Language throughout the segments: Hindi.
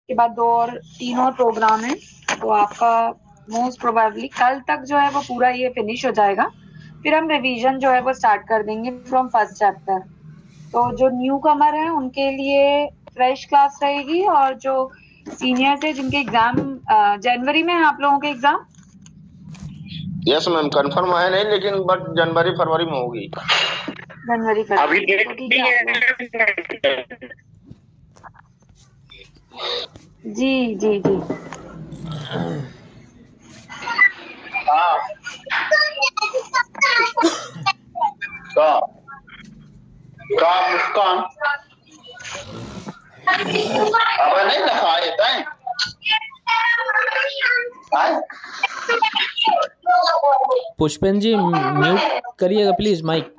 के बाद 2 और 3 और प्रोग्राम है, तो आपका मोस्ट प्रोबेबली कल तक जो है वो पूरा ये फिनिश हो जाएगा। फिर हम रिवीजन जो है वो स्टार्ट कर देंगे फ्रॉम फर्स्ट चैप्टर। तो जो न्यू कमर है उनके लिए फ्रेश क्लास रहेगी, और जो सीनियर्स है जिनके एग्जाम जनवरी में है आप लोगों के एग्जाम। यस मैम, कंफर्म है नहीं, लेकिन बट जनवरी फरवरी में होगी। जनवरी अभी फरवरी डेट तो ठीक नहीं है आप है। लोग। जी जी जी। हाँ का मुस्कान अब नहीं दिखाए तय पुष्पेन जी म्यूट करिएगा प्लीज माइक।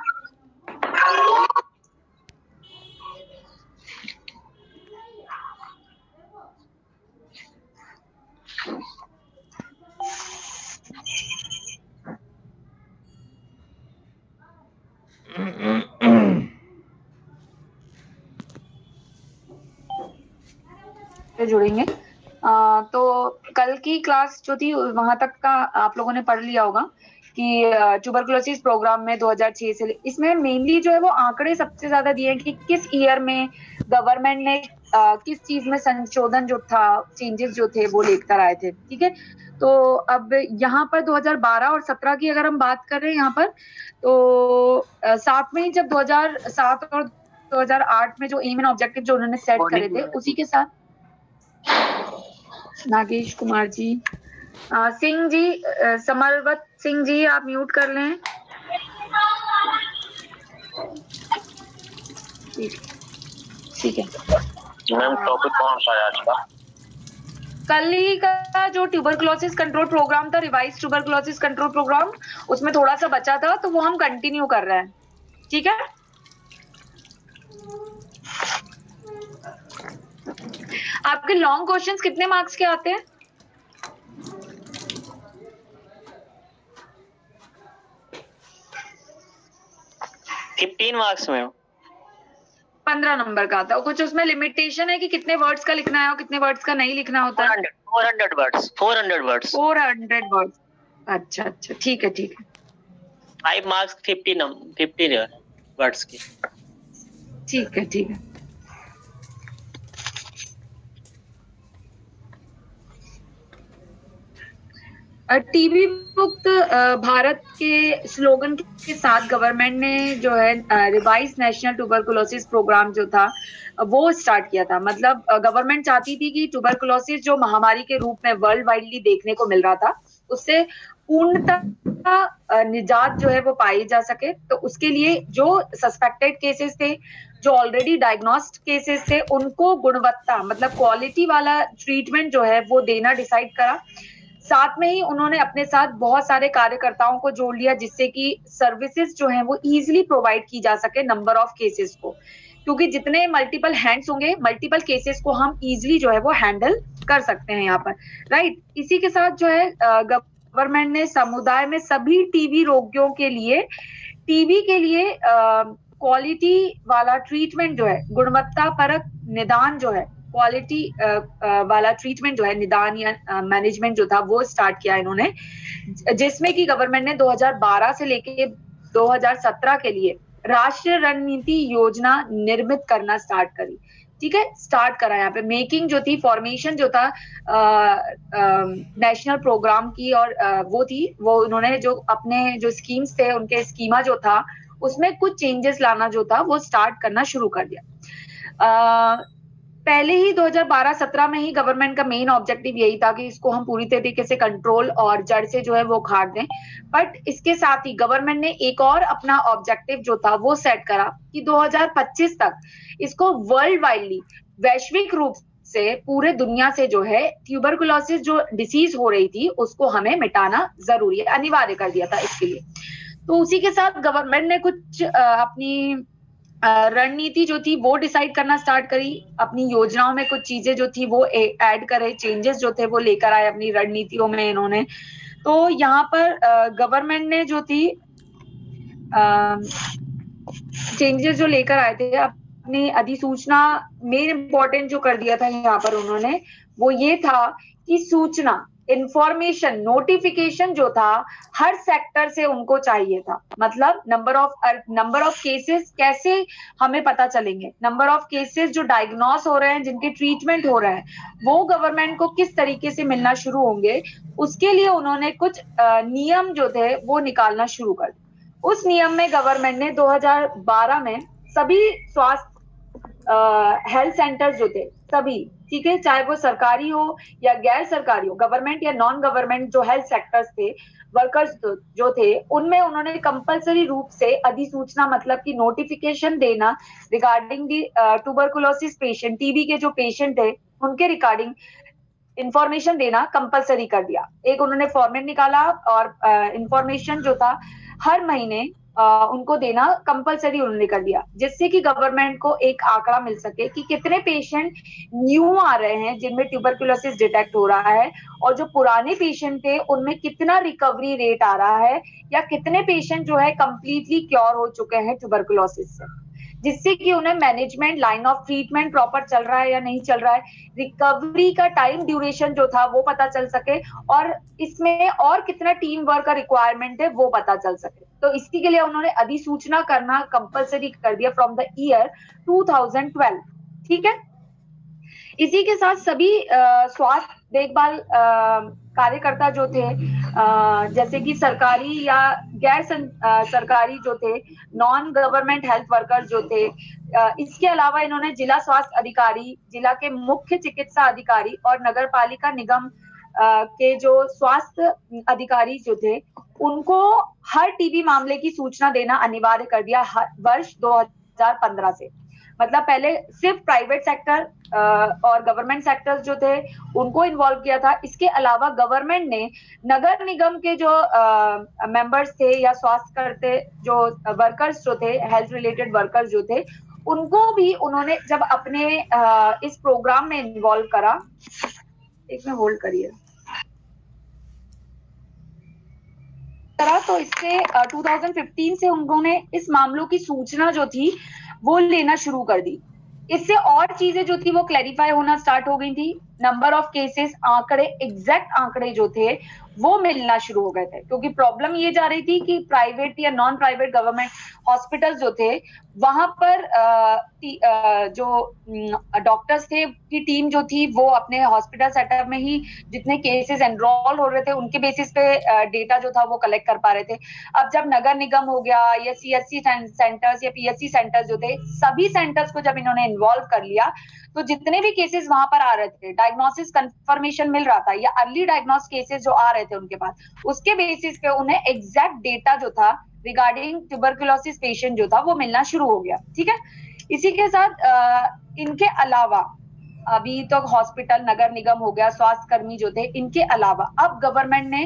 जुड़ेंगे। तो कल की क्लास जो थी वहां तक का आप लोगों ने पढ़ लिया होगा कि ट्यूबरकुलोसिस प्रोग्राम में 2006 से इसमें मेनली जो है वो आंकड़े सबसे ज्यादा दिए हैं कि किस ईयर में गवर्नमेंट ने किस चीज में संशोधन जो था, चेंजेस जो थे वो लेकर आए थे। ठीक है, तो अब यहाँ पर 2012 और 17 की अगर हम बात कर रहे हैं यहाँ पर, तो साथ में ही जब 2007 और 2008 में जो एम एंड ऑब्जेक्टिव जो उन्होंने सेट करे थे, उसी के साथ नागेश कुमार जी, सिंह जी, समरवत सिंह जी आप म्यूट कर लें। ठीक है मैम, टॉपिक कौन सा है आज का? कल ही का जो ट्यूबरकुलोसिस कंट्रोल प्रोग्राम था, रिवाइज ट्यूबरकुलोसिस कंट्रोल प्रोग्राम, उसमें थोड़ा सा बचा था तो वो हम कंटिन्यू कर रहे हैं। ठीक है, आपके लॉन्ग क्वेश्चंस कितने मार्क्स के आते हैं? 15 मार्क्स में 15 नंबर का आता है। कुछ उसमें लिमिटेशन है कि कितने वर्ड्स का लिखना है और कितने वर्ड्स का नहीं लिखना होता है? 400 वर्ड्स 400 वर्ड्स 400 वर्ड्स। अच्छा अच्छा, ठीक है ठीक है। 5 मार्क्स 50 वर्ड्स की। ठीक है ठीक है। टीबी मुक्त भारत के स्लोगन के साथ गवर्नमेंट ने जो है रिवाइज नेशनल ट्यूबरकुलोसिस प्रोग्राम जो था वो स्टार्ट किया था। मतलब गवर्नमेंट चाहती थी कि ट्यूबरकुलोसिस जो महामारी के रूप में वर्ल्ड वाइडली देखने को मिल रहा था, उससे पूर्णतः निजात जो है वो पाई जा सके। तो उसके लिए जो सस्पेक्टेड केसेस थे, जो ऑलरेडी डायग्नोस्ड केसेस थे, उनको गुणवत्ता मतलब क्वालिटी वाला ट्रीटमेंट जो है वो देना डिसाइड करा। साथ में ही उन्होंने अपने साथ बहुत सारे कार्यकर्ताओं को जोड़ लिया जिससे कि सर्विसेज जो है वो इजीली प्रोवाइड की जा सके नंबर ऑफ केसेस को, क्योंकि जितने मल्टीपल हैंड्स होंगे मल्टीपल केसेस को हम इजीली जो है वो हैंडल कर सकते हैं यहाँ पर। राइट, इसी के साथ जो है गवर्नमेंट ने समुदाय में सभी टीबी रोगियों के लिए क्वालिटी वाला ट्रीटमेंट जो है, गुणवत्ता परक निदान जो है, क्वालिटी वाला ट्रीटमेंट जो है, निदान या मैनेजमेंट जो था वो स्टार्ट किया इन्होंने, जिसमें कि गवर्नमेंट ने 2012 से लेके 2017 के लिए राष्ट्रीय रणनीति योजना निर्मित करना स्टार्ट करी। ठीक है, स्टार्ट करा। यहाँ पे मेकिंग जो थी, फॉर्मेशन जो था नेशनल प्रोग्राम की, और वो थी, वो उन्होंने जो अपने जो स्कीम्स थे उनके स्कीमा जो था उसमें कुछ चेंजेस लाना जो था वो स्टार्ट करना शुरू कर दिया। पहले ही 2012-17 में ही गवर्नमेंट का मेन ऑब्जेक्टिव यही था कि इसको हम पूरी तरीके से कंट्रोल और जड़ से जो है वो उखाड़ दें। बट इसके साथ ही गवर्नमेंट ने एक और अपना ऑब्जेक्टिव जो था वो सेट करा कि 2025 तक इसको वर्ल्ड वाइडली, वैश्विक रूप से पूरे दुनिया से जो है ट्यूबरकुलोसिस जो डिसीज हो रही थी उसको हमें मिटाना जरूरी है, अनिवार्य कर दिया था इसके लिए। तो उसी के साथ गवर्नमेंट ने कुछ अपनी रणनीति जो थी वो डिसाइड करना स्टार्ट करी। अपनी योजनाओं में कुछ चीजें जो थी वो ऐड करे, चेंजेस जो थे वो लेकर आए अपनी रणनीतियों में इन्होंने। तो यहाँ पर गवर्नमेंट ने जो थी चेंजेस जो लेकर आए थे, अपनी अधिसूचना मेन इंपॉर्टेंट जो कर दिया था यहाँ पर उन्होंने, वो ये था कि सूचना, इंफॉर्मेशन, नोटिफिकेशन जो था हर सेक्टर से उनको चाहिए था। मतलब नंबर ऑफ केसेस कैसे हमें पता चलेंगे, नंबर ऑफ केसेस जो डायग्नोस हो रहे हैं, जिनके ट्रीटमेंट हो रहे हैं, वो गवर्नमेंट को किस तरीके से मिलना शुरू होंगे, उसके लिए उन्होंने कुछ नियम जो थे वो निकालना शुरू कर दिए। उस नियम में गवर्नमेंट ने 2012 में सभी स्वास्थ्य हेल्थ सेंटर्स जो थे सभी, ठीक है, चाहे वो सरकारी हो या गैर सरकारी हो, गवर्नमेंट या नॉन गवर्नमेंट जो हेल्थ सेक्टर्स थे, वर्कर्स जो थे, उनमें उन्होंने कंपलसरी रूप से अधिसूचना, मतलब कि नोटिफिकेशन देना regarding the tuberculosis patient, TB के जो पेशेंट थे उनके रिगार्डिंग इंफॉर्मेशन देना कंपलसरी कर दिया। एक उन्होंने फॉर्मेट निकाला और इंफॉर्मेशन जो था हर महीने उनको देना कंपलसरी उन्होंने कर दिया, जिससे कि गवर्नमेंट को एक आंकड़ा मिल सके कि कितने पेशेंट न्यू आ रहे हैं जिनमें ट्यूबरकुलोसिस डिटेक्ट हो रहा है, और जो पुराने पेशेंट थे उनमें कितना रिकवरी रेट आ रहा है, या कितने पेशेंट जो है कंप्लीटली क्योर हो चुके हैं ट्यूबरकुलोसिस से, जिससे कि उन्हें management, line of treatment proper चल रहा है या नहीं चल रहा है, रिकवरी का टाइम ड्यूरेशन जो था वो पता चल सके, और इसमें और कितना टीम वर्क का रिक्वायरमेंट है वो पता चल सके। तो इसी के लिए उन्होंने अधिसूचना करना कंपलसरी कर दिया फ्रॉम द ईयर 2012। ठीक है, इसी के साथ सभी स्वास्थ्य देखभाल कार्यकर्ता जो थे, जैसे कि सरकारी या गैर सरकारी जो थे, नॉन गवर्नमेंट हेल्थ वर्कर्स जो थे, इसके अलावा इन्होंने जिला स्वास्थ्य अधिकारी, जिला के मुख्य चिकित्सा अधिकारी और नगर पालिका निगम के जो स्वास्थ्य अधिकारी जो थे, उनको हर टीबी मामले की सूचना देना अनिवार्य कर दिया वर्ष 2015 से। मतलब पहले सिर्फ प्राइवेट सेक्टर और गवर्नमेंट सेक्टर्स जो थे उनको इन्वॉल्व किया था। इसके अलावा गवर्नमेंट ने नगर निगम के जो मेंबर्स थे या स्वास्थ्य करते जो वर्कर्स जो थे, हेल्थ रिलेटेड वर्कर्स जो थे, उनको भी उन्होंने जब अपने इस प्रोग्राम में इन्वॉल्व करा, एक मिनट होल्ड करिए, तो इससे 2015 से उन्होंने इस मामलों की सूचना जो थी वो लेना शुरू कर दी। इससे और चीजें जो थी वो क्लैरिफाई होना स्टार्ट हो गई थी। नंबर ऑफ केसेस, आंकड़े, एग्जैक्ट आंकड़े जो थे वो मिलना शुरू हो गए थे, क्योंकि प्रॉब्लम ये जा रही थी कि प्राइवेट या नॉन प्राइवेट गवर्नमेंट हॉस्पिटल्स जो थे वहां पर जो डॉक्टर्स थे की टीम जो थी वो अपने हॉस्पिटल सेटअप में ही जितने केसेस एनरोल हो रहे थे उनके बेसिस पे डेटा जो था वो कलेक्ट कर पा रहे थे। अब जब नगर निगम हो गया या सीएचसी सेंटर्स या पीएचसी सेंटर्स जो थे, सभी सेंटर्स को जब इन्होंने इन्वॉल्व कर लिया, तो जितने भी केसेस वहां पर आ रहे थे, डायग्नोसिस कंफर्मेशन मिल रहा था या अर्ली डायग्नोस केसेस जो आ रहे थे उनके पास, उसके बेसिस पे उन्हें एग्जैक्ट डेटा जो था रिगार्डिंग ट्यूबरकुलोसिस पेशेंट जो था वो मिलना शुरू हो गया। ठीक है, इसी के साथ इनके अलावा अभी तक हॉस्पिटल, नगर निगम हो गया, स्वास्थ्य कर्मी जो थे, इनके अलावा अब गवर्नमेंट ने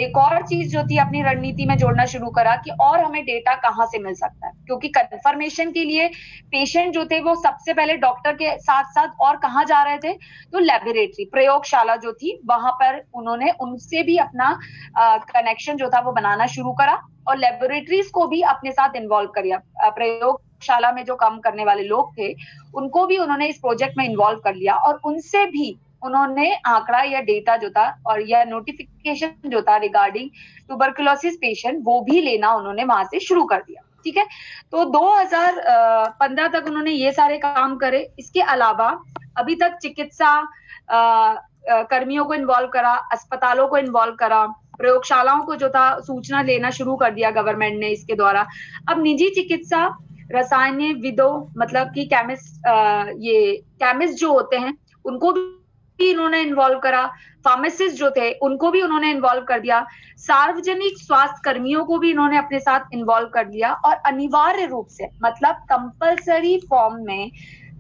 एक और चीज जो थी अपनी रणनीति में जोड़ना शुरू करा कि और हमें डेटा कहाँ से मिल सकता है, क्योंकि कंफर्मेशन के लिए पेशेंट जो थे वो सबसे पहले डॉक्टर के साथ साथ और कहाँ जा रहे थे, तो लेबोरेटरी, प्रयोगशाला जो थी वहां पर उन्होंने उनसे भी अपना कनेक्शन जो था वो बनाना शुरू करा और लेबोरेटरीज को भी अपने साथ इन्वॉल्व किया। प्रयोगशाला में जो काम करने वाले लोग थे उनको भी उन्होंने इस प्रोजेक्ट में इन्वॉल्व कर लिया और उनसे भी उन्होंने आंकड़ा या डेटा जो था और या नोटिफिकेशन जो था रिगार्डिंग ट्यूबरकुलोसिस पेशेंट वो भी लेना उन्होंने वहां से शुरू कर दिया। ठीक है, तो 2015 तक उन्होंने ये सारे काम करे। इसके अलावा अभी तक चिकित्सा कर्मियों को इन्वॉल्व करा, अस्पतालों को इन्वॉल्व करा, प्रयोगशालाओं को जो था सूचना लेना शुरू कर दिया गवर्नमेंट ने इसके द्वारा। अब निजी चिकित्सा रसायनविदों, मतलब कि केमिस्ट जो होते हैं उनको भी इन्होंने इन्वॉल्व करा, फार्मासिस्ट जो थे उनको भी उन्होंने इन्वॉल्व कर दिया, सार्वजनिक स्वास्थ्य कर्मियों को भी इन्होंने अपने साथ इन्वॉल्व कर लिया और अनिवार्य रूप से, मतलब कंपलसरी फॉर्म में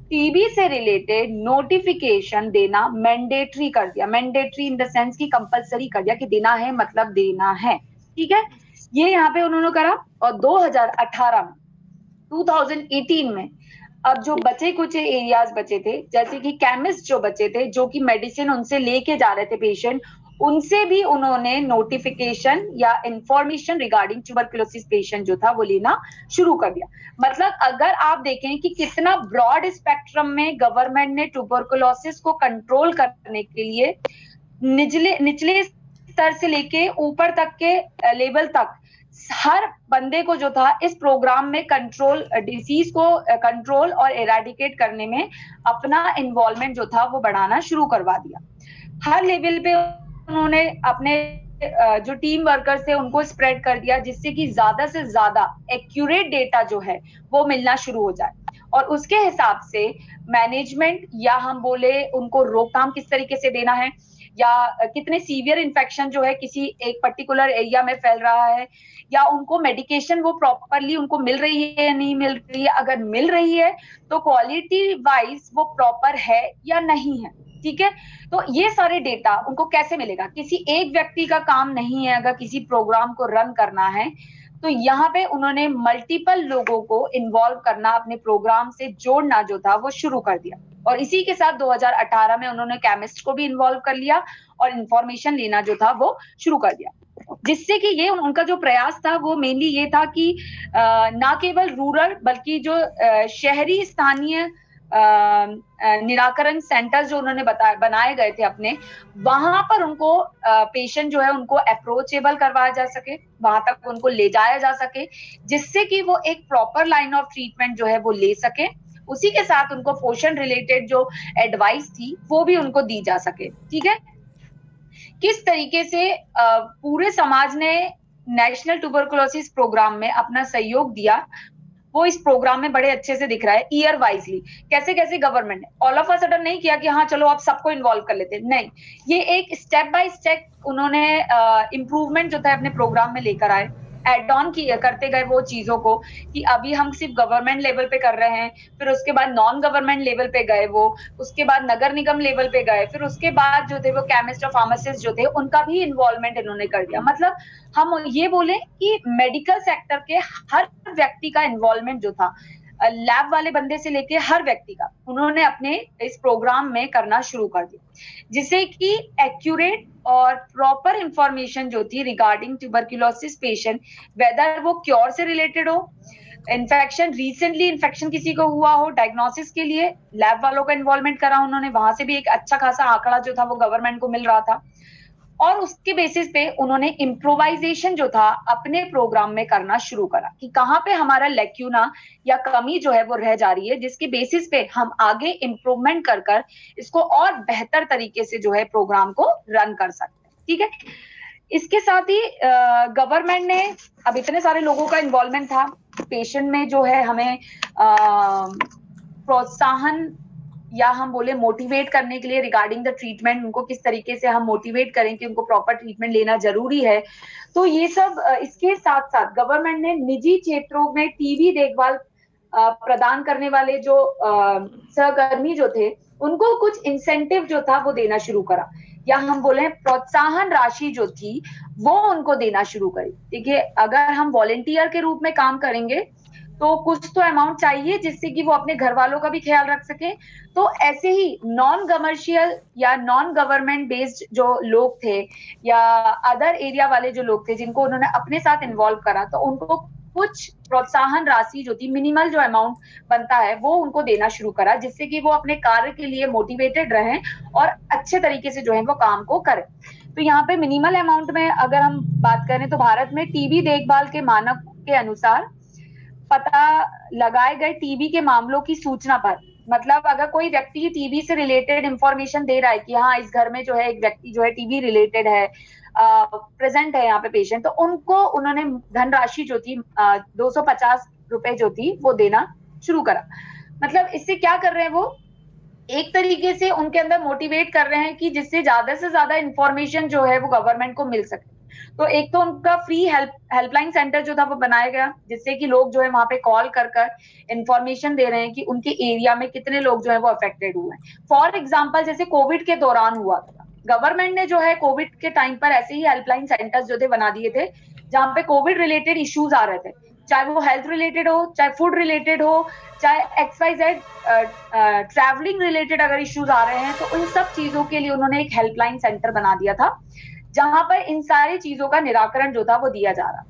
टीबी से रिलेटेड नोटिफिकेशन देना मैंडेटरी कर दिया। मैंडेटरी इन द सेंस की कंपलसरी कर दिया कि देना है मतलब देना है। ठीक है, ये यहाँ पे उन्होंने करा। और 2018 में अब जो बचे कुछ एरियाज बचे थे, जैसे कि केमिस्ट जो बचे थे, जो कि मेडिसिन उनसे लेके जा रहे थे पेशेंट, उनसे भी उन्होंने नोटिफिकेशन या इंफॉर्मेशन रिगार्डिंग ट्यूबरकुलोसिस पेशेंट जो था वो लेना शुरू कर दिया। मतलब अगर आप देखें कि कितना ब्रॉड स्पेक्ट्रम में गवर्नमेंट ने ट्यूबरकुलोसिस को कंट्रोल करने के लिए निचले स्तर से लेके ऊपर तक के लेवल तक हर बंदे को जो था इस प्रोग्राम में डिसीज को कंट्रोल और एराडिकेट करने में अपना इन्वॉल्वमेंट जो था वो बढ़ाना शुरू करवा दिया। हर लेवल पे उन्होंने अपने जो टीम वर्कर्स थे उनको स्प्रेड कर दिया, जिससे कि ज्यादा से ज्यादा एक्यूरेट डेटा जो है वो मिलना शुरू हो जाए और उसके हिसाब से मैनेजमेंट या हम बोले उनको रोकथाम किस तरीके से देना है, या कितने सीवियर इन्फेक्शन जो है किसी एक पर्टिकुलर एरिया में फैल रहा है, या उनको मेडिकेशन वो प्रॉपरली उनको मिल रही है या नहीं मिल रही है, अगर मिल रही है तो क्वालिटी वाइज वो प्रॉपर है या नहीं है। ठीक है, तो ये सारे डेटा उनको कैसे मिलेगा? किसी एक व्यक्ति का काम नहीं है अगर किसी प्रोग्राम को रन करना है, तो यहाँ पे उन्होंने मल्टीपल लोगों को इन्वॉल्व करना, अपने प्रोग्राम से जोड़ना जो था वो शुरू कर दिया। और इसी के साथ 2018 में उन्होंने केमिस्ट को भी इन्वॉल्व कर लिया और इंफॉर्मेशन लेना जो था वो शुरू कर दिया, जिससे कि ये उनका जो प्रयास था वो मेनली ये था कि ना केवल रूरल बल्कि जो शहरी स्थानीय निराकरण सेंटर जो उन्होंने बनाए गए थे अपने, वहां पर उनको पेशेंट जो है उनको अप्रोचेबल करवाया जा सके, वहां तक उनको ले जाया जा सके, जिससे कि वो एक प्रॉपर लाइन ऑफ ट्रीटमेंट जो है वो ले सके। उसी के साथ उनको पोषण रिलेटेड जो एडवाइस थी वो भी उनको दी जा सके। ठीक है, किस तरीके से पूरे समाज ने नेशनल ट्यूबरकुलोसिस प्रोग्राम में अपना सहयोग दिया वो इस प्रोग्राम में बड़े अच्छे से दिख रहा है। ईयर वाइजली कैसे कैसे गवर्नमेंट ने ऑल ऑफ अ सडन नहीं किया कि हाँ चलो आप सबको इन्वॉल्व कर लेते, नहीं, ये एक स्टेप बाय स्टेप उन्होंने इम्प्रूवमेंट जो था अपने प्रोग्राम में लेकर आए, एड ऑन करते गए वो चीजों को कि अभी हम सिर्फ गवर्नमेंट लेवल पे कर रहे हैं, फिर उसके बाद नॉन गवर्नमेंट लेवल पे गए वो, उसके बाद नगर निगम लेवल पे गए, फिर उसके बाद जो थे वो केमिस्ट और फार्मासिस्ट जो थे उनका भी इन्वॉल्वमेंट इन्होंने कर दिया। मतलब हम ये बोले कि मेडिकल सेक्टर के हर व्यक्ति का इन्वॉल्वमेंट जो था, लैब वाले बंदे से लेके हर व्यक्ति का, उन्होंने अपने इस प्रोग्राम में करना शुरू कर दिया, जिससे कि एक्यूरेट और प्रॉपर इंफॉर्मेशन जो थी रिगार्डिंग ट्यूबरकुलोसिस पेशेंट, वेदर वो क्योर से रिलेटेड हो, इन्फेक्शन रिसेंटली इन्फेक्शन किसी को हुआ हो, डायग्नोसिस के लिए लैब वालों का इन्वॉल्वमेंट करा उन्होंने, वहां से भी एक अच्छा खासा आंकड़ा जो था वो गवर्नमेंट को मिल रहा था। और उसके बेसिस पे उन्होंने इम्प्रोवाइजेशन जो था अपने प्रोग्राम में करना शुरू करा कि कहाँ पे हमारा लेक्यूना या कमी जो है वो रह जा रही है, जिसके बेसिस पे हम आगे इम्प्रूवमेंट कर कर इसको और बेहतर तरीके से जो है प्रोग्राम को रन कर सकते हैं। ठीक है, इसके साथ ही गवर्नमेंट ने, अब इतने सारे लोगों का इन्वॉल्वमेंट था, पेशेंट में जो है हमें प्रोत्साहन या हम बोले मोटिवेट करने के लिए रिगार्डिंग द ट्रीटमेंट, उनको किस तरीके से हम मोटिवेट करें कि उनको प्रॉपर ट्रीटमेंट लेना जरूरी है। तो ये सब इसके साथ साथ गवर्नमेंट ने निजी क्षेत्रों में टीबी देखभाल प्रदान करने वाले जो सहकर्मी जो थे उनको कुछ इंसेंटिव जो था वो देना शुरू करा, या हम बोले प्रोत्साहन राशि जो थी वो उनको देना शुरू करी। देखिए, अगर हम वॉलेंटियर के रूप में काम करेंगे तो कुछ तो अमाउंट चाहिए जिससे कि वो अपने घर वालों का भी ख्याल रख सके। तो ऐसे ही नॉन कमर्शियल या नॉन गवर्नमेंट बेस्ड जो लोग थे या अदर एरिया वाले जो लोग थे जिनको उन्होंने अपने साथ इन्वॉल्व करा, तो उनको कुछ प्रोत्साहन राशि जो थी, मिनिमल जो अमाउंट बनता है वो उनको देना शुरू करा, जिससे कि वो अपने कार्य के लिए मोटिवेटेड रहें और अच्छे तरीके से जो है वो काम को करें। तो यहाँ पे मिनिमल अमाउंट में अगर हम बात करें तो भारत में टीबी देखभाल के मानक के अनुसार पता लगाए गए टीबी के मामलों की सूचना पर, मतलब अगर कोई व्यक्ति टीबी से रिलेटेड इंफॉर्मेशन दे रहा है कि हाँ इस घर में जो है एक व्यक्ति जो है टीबी रिलेटेड है, प्रेजेंट है यहाँ पे पेशेंट, तो उनको उन्होंने धनराशि जो थी 250 रुपए जो थी वो देना शुरू करा। मतलब इससे क्या कर रहे हैं, वो एक तरीके से उनके अंदर मोटिवेट कर रहे हैं कि जिससे ज्यादा से ज्यादा इंफॉर्मेशन जो है वो गवर्नमेंट को मिल सके। तो एक तो उनका फ्री हेल्पलाइन सेंटर जो था वो बनाया गया, जिससे कि लोग जो है वहां पे कॉल कर कर इंफॉर्मेशन दे रहे हैं कि उनके एरिया में कितने लोग जो है वो अफेक्टेड हुए हैं। फॉर एग्जांपल जैसे कोविड के दौरान हुआ था, गवर्नमेंट ने जो है कोविड के टाइम पर ऐसे ही हेल्पलाइन सेंटर्स जो थे बना दिए थे, जहां पे कोविड रिलेटेड इश्यूज आ रहे थे, चाहे वो हेल्थ रिलेटेड हो, चाहे फूड रिलेटेड हो, चाहे XYZ ट्रैवलिंग रिलेटेड अगर इश्यूज आ रहे हैं, तो उन सब चीजों के लिए उन्होंने एक हेल्पलाइन सेंटर बना दिया था, जहां पर इन सारी चीजों का निराकरण जो था वो दिया जा रहा,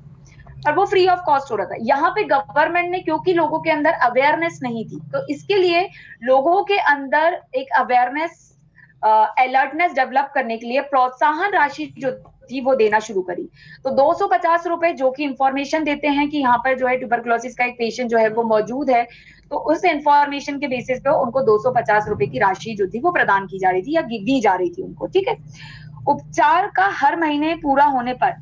और वो फ्री ऑफ कॉस्ट हो रहा था। यहाँ पे गवर्नमेंट ने, क्योंकि लोगों के अंदर अवेयरनेस नहीं थी, तो इसके लिए लोगों के अंदर एक अवेयरनेस, अलर्टनेस डेवलप करने के लिए प्रोत्साहन राशि जो थी वो देना शुरू करी। तो 250 रुपए जो कि इंफॉर्मेशन देते हैं कि यहाँ पर जो है ट्यूबरकुलोसिस का एक पेशेंट जो है वो मौजूद है, तो उस इंफॉर्मेशन के बेसिस पे उनको 250 रुपए की राशि जो थी वो प्रदान की जा रही थी या दी जा रही थी उनको, ठीक है। उपचार का हर महीने पूरा होने पर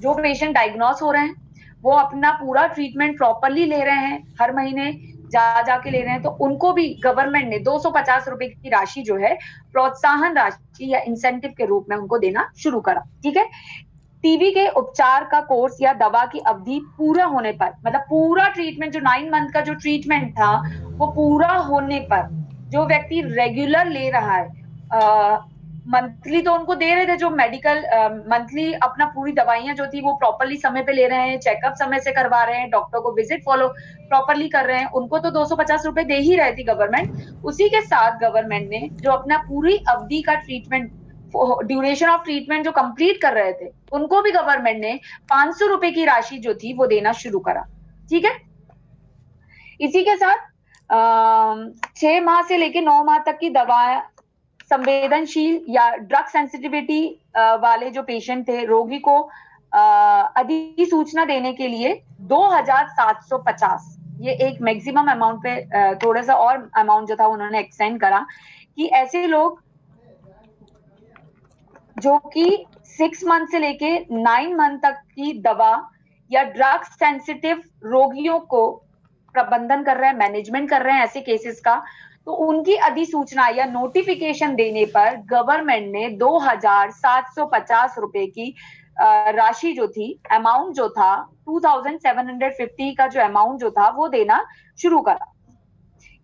जो पेशेंट डायग्नोस हो रहे हैं वो अपना पूरा ट्रीटमेंट प्रॉपरली ले रहे हैं, हर महीने जाके ले रहे हैं, तो उनको भी गवर्नमेंट ने 250 रुपए की राशि जो है प्रोत्साहन राशि या इंसेंटिव के रूप में उनको देना शुरू करा, ठीक है। टीबी के उपचार का कोर्स या दवा की अवधि पूरा होने पर, मतलब पूरा ट्रीटमेंट जो 9 मंथ का जो ट्रीटमेंट था वो पूरा होने पर, जो व्यक्ति रेगुलर ले रहा है, मंथली तो उनको दे रहे थे जो मेडिकल, मंथली अपना पूरी दवाइयां जो थी वो प्रॉपरली समय पे ले रहे हैं, चेकअप समय से करवा रहे हैं, डॉक्टर को विजिट फॉलो प्रॉपरली कर रहे हैं, उनको तो 250 रुपए दे ही रही थी गवर्नमेंट। उसी के साथ गवर्नमेंट ने जो अपना पूरी अवधि का ट्रीटमेंट, ड्यूरेशन ऑफ ट्रीटमेंट जो कंप्लीट कर रहे थे, उनको भी गवर्नमेंट ने 500 रुपए की राशि जो थी वो देना शुरू करा, ठीक है। इसी के साथ 6 माह से लेकर 9 माह तक की दवा, संवेदनशील या ड्रग सेंसिटिविटी वाले जो पेशेंट थे, रोगी को अधिसूचना देने के लिए 2750, ये एक मैक्सिमम अमाउंट पे थोड़ा सा और अमाउंट जो था उन्होंने एक्सटेंड करा कि ऐसे लोग जो कि 6 मंथ से लेके 9 मंथ तक की दवा या ड्रग सेंसिटिव रोगियों को प्रबंधन कर रहे हैं, मैनेजमेंट कर रहे हैं ऐसे केसेस का, तो उनकी अधिसूचना या नोटिफिकेशन देने पर गवर्नमेंट ने 2750 रुपए की राशि जो थी, अमाउंट जो था 2750 का जो अमाउंट जो था वो देना शुरू करा।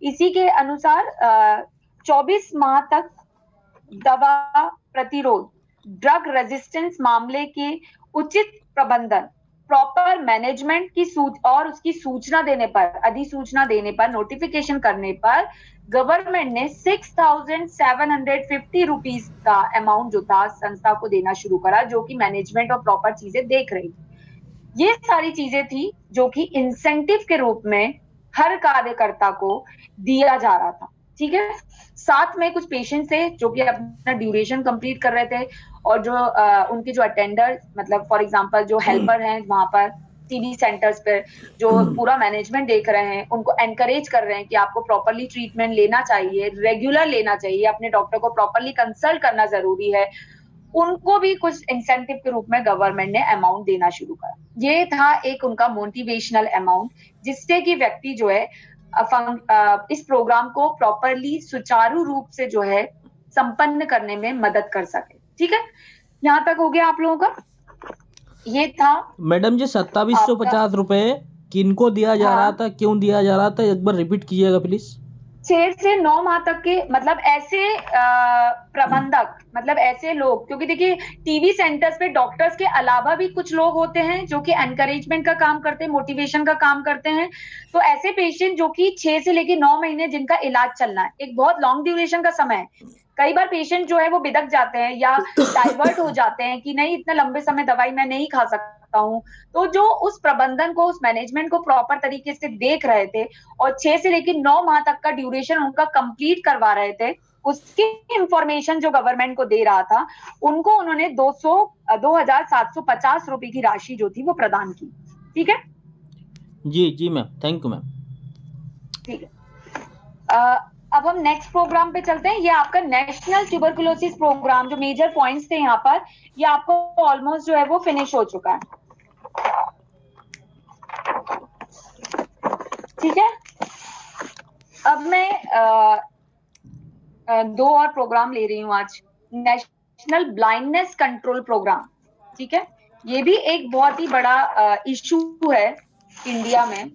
इसी के अनुसार 24 माह तक दवा प्रतिरोध, ड्रग रेजिस्टेंस मामले के उचित प्रबंधन, प्रॉपर मैनेजमेंट की और उसकी सूचना देने पर, अधिसूचना देने पर, नोटिफिकेशन करने पर गवर्नमेंट ने 6750 रुपीज का अमाउंट जो था संस्था को देना शुरू करा, जो कि मैनेजमेंट और प्रॉपर चीजें देख रही थी। ये सारी चीजें थी जो कि इंसेंटिव के रूप में हर कार्यकर्ता को दिया जा रहा था, ठीक है। साथ में कुछ पेशेंट थे जो कि अपना ड्यूरेशन कंप्लीट कर रहे थे, और जो उनके जो अटेंडर, मतलब फॉर एग्जांपल जो हेल्पर हैं वहां पर टीबी सेंटर्स पर, जो पूरा मैनेजमेंट देख रहे हैं, उनको एनकरेज कर रहे हैं कि आपको प्रॉपरली ट्रीटमेंट लेना चाहिए, रेगुलर लेना चाहिए, अपने डॉक्टर को प्रॉपरली कंसल्ट करना जरूरी है, उनको भी कुछ इंसेंटिव के रूप में गवर्नमेंट ने अमाउंट देना शुरू करा। ये था एक उनका मोटिवेशनल अमाउंट, जिससे कि व्यक्ति जो है इस प्रोग्राम को प्रॉपरली सुचारू रूप से जो है संपन्न करने में मदद कर सके, ठीक है। यहाँ तक हो गया आप लोगों का। ये था मैडम जी 2750 रुपए किनको दिया जा रहा था, क्यों दिया जा रहा था, एक बार रिपीट कीजिएगा प्लीज। 6 से 9 माह तक के, मतलब ऐसे प्रबंधक, मतलब ऐसे लोग, क्योंकि देखिए टीबी सेंटर्स पे डॉक्टर्स के अलावा भी कुछ लोग होते हैं जो कि एनकरेजमेंट का काम करते हैं, मोटिवेशन का काम करते हैं। तो ऐसे पेशेंट जो कि 6 से लेकर 9 महीने जिनका इलाज चलना है, एक बहुत लॉन्ग ड्यूरेशन का समय है। कई बार पेशेंट जो है वो बिदक जाते हैं या डाइवर्ट हो जाते हैं कि नहीं, इतना लंबे समय दवाई मैं नहीं खा सकता हूँ। तो जो उस प्रबंधन को, उस मैनेजमेंट को प्रॉपर तरीके से देख रहे थे और 6 से लेकर 9 माह तक का ड्यूरेशन उनका कंप्लीट करवा रहे थे, उसकी इंफॉर्मेशन जो गवर्नमेंट को दे रहा था, उनको उन्होंने 2750 रुपए की राशि जो थी वो प्रदान की, ठीक है। जी जी मैम, थैंक यू मैम। ठीक है, अब हम नेक्स्ट प्रोग्राम पे चलते हैं। ये आपका नेशनल ट्यूबरकुलोसिस प्रोग्राम, जो मेजर पॉइंट्स थे यहाँ पर, ये आपको ऑलमोस्ट जो है वो फिनिश हो चुका है, ठीक है। अब मैं 2 और प्रोग्राम ले रही हूँ आज, नेशनल ब्लाइंडनेस कंट्रोल प्रोग्राम, ठीक है। ये भी एक बहुत ही बड़ा इशू है इंडिया में,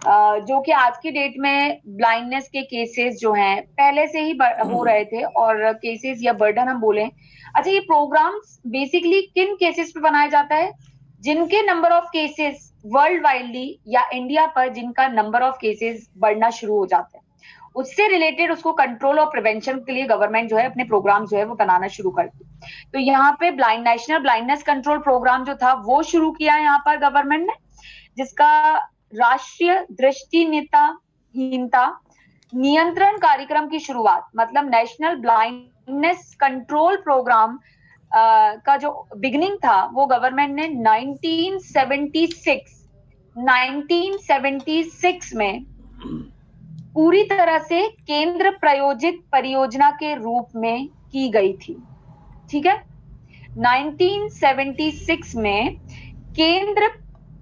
जो कि आज की डेट में ब्लाइंडनेस के केसेस जो हैं पहले से ही हो रहे थे, और केसेस या बर्डन हम बोलें। अच्छा, ये प्रोग्राम्स बेसिकली किन केसेस पे बनाया जाता है? जिनके number of cases world widely या इंडिया पर जिनका नंबर ऑफ केसेस बढ़ना शुरू हो जाते हैं, उससे रिलेटेड उसको कंट्रोल और प्रिवेंशन के लिए गवर्नमेंट जो है अपने प्रोग्राम जो है वो बनाना शुरू कर दी। तो यहाँ पे नेशनल ब्लाइंडनेस कंट्रोल प्रोग्राम जो था वो शुरू किया यहाँ पर गवर्नमेंट ने, जिसका राष्ट्रीय दृष्टिहीनता नियंत्रण कार्यक्रम की शुरुआत, मतलब नेशनल ब्लाइंडनेस कंट्रोल प्रोग्राम का जो बिगिनिंग था वो गवर्नमेंट ने 1976 में पूरी तरह से केंद्र प्रायोजित परियोजना के रूप में की गई थी। ठीक है, 1976 में केंद्र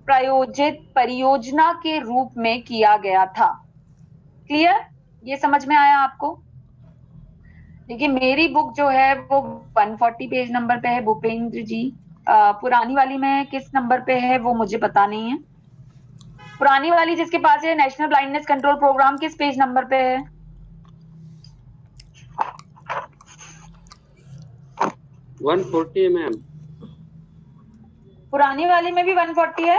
प्रायोजित परियोजना के रूप में किया गया था। क्लियर, ये समझ में आया आपको? देखिए मेरी बुक जो है वो 140 पेज नंबर पे है भूपेंद्र जी, पुरानी वाली में किस नंबर पे है वो मुझे पता नहीं है। पुरानी वाली जिसके पास है नेशनल ब्लाइंडनेस कंट्रोल प्रोग्राम किस पेज नंबर पे है? 140 है मैम। पुरानी वाली में भी 140 है?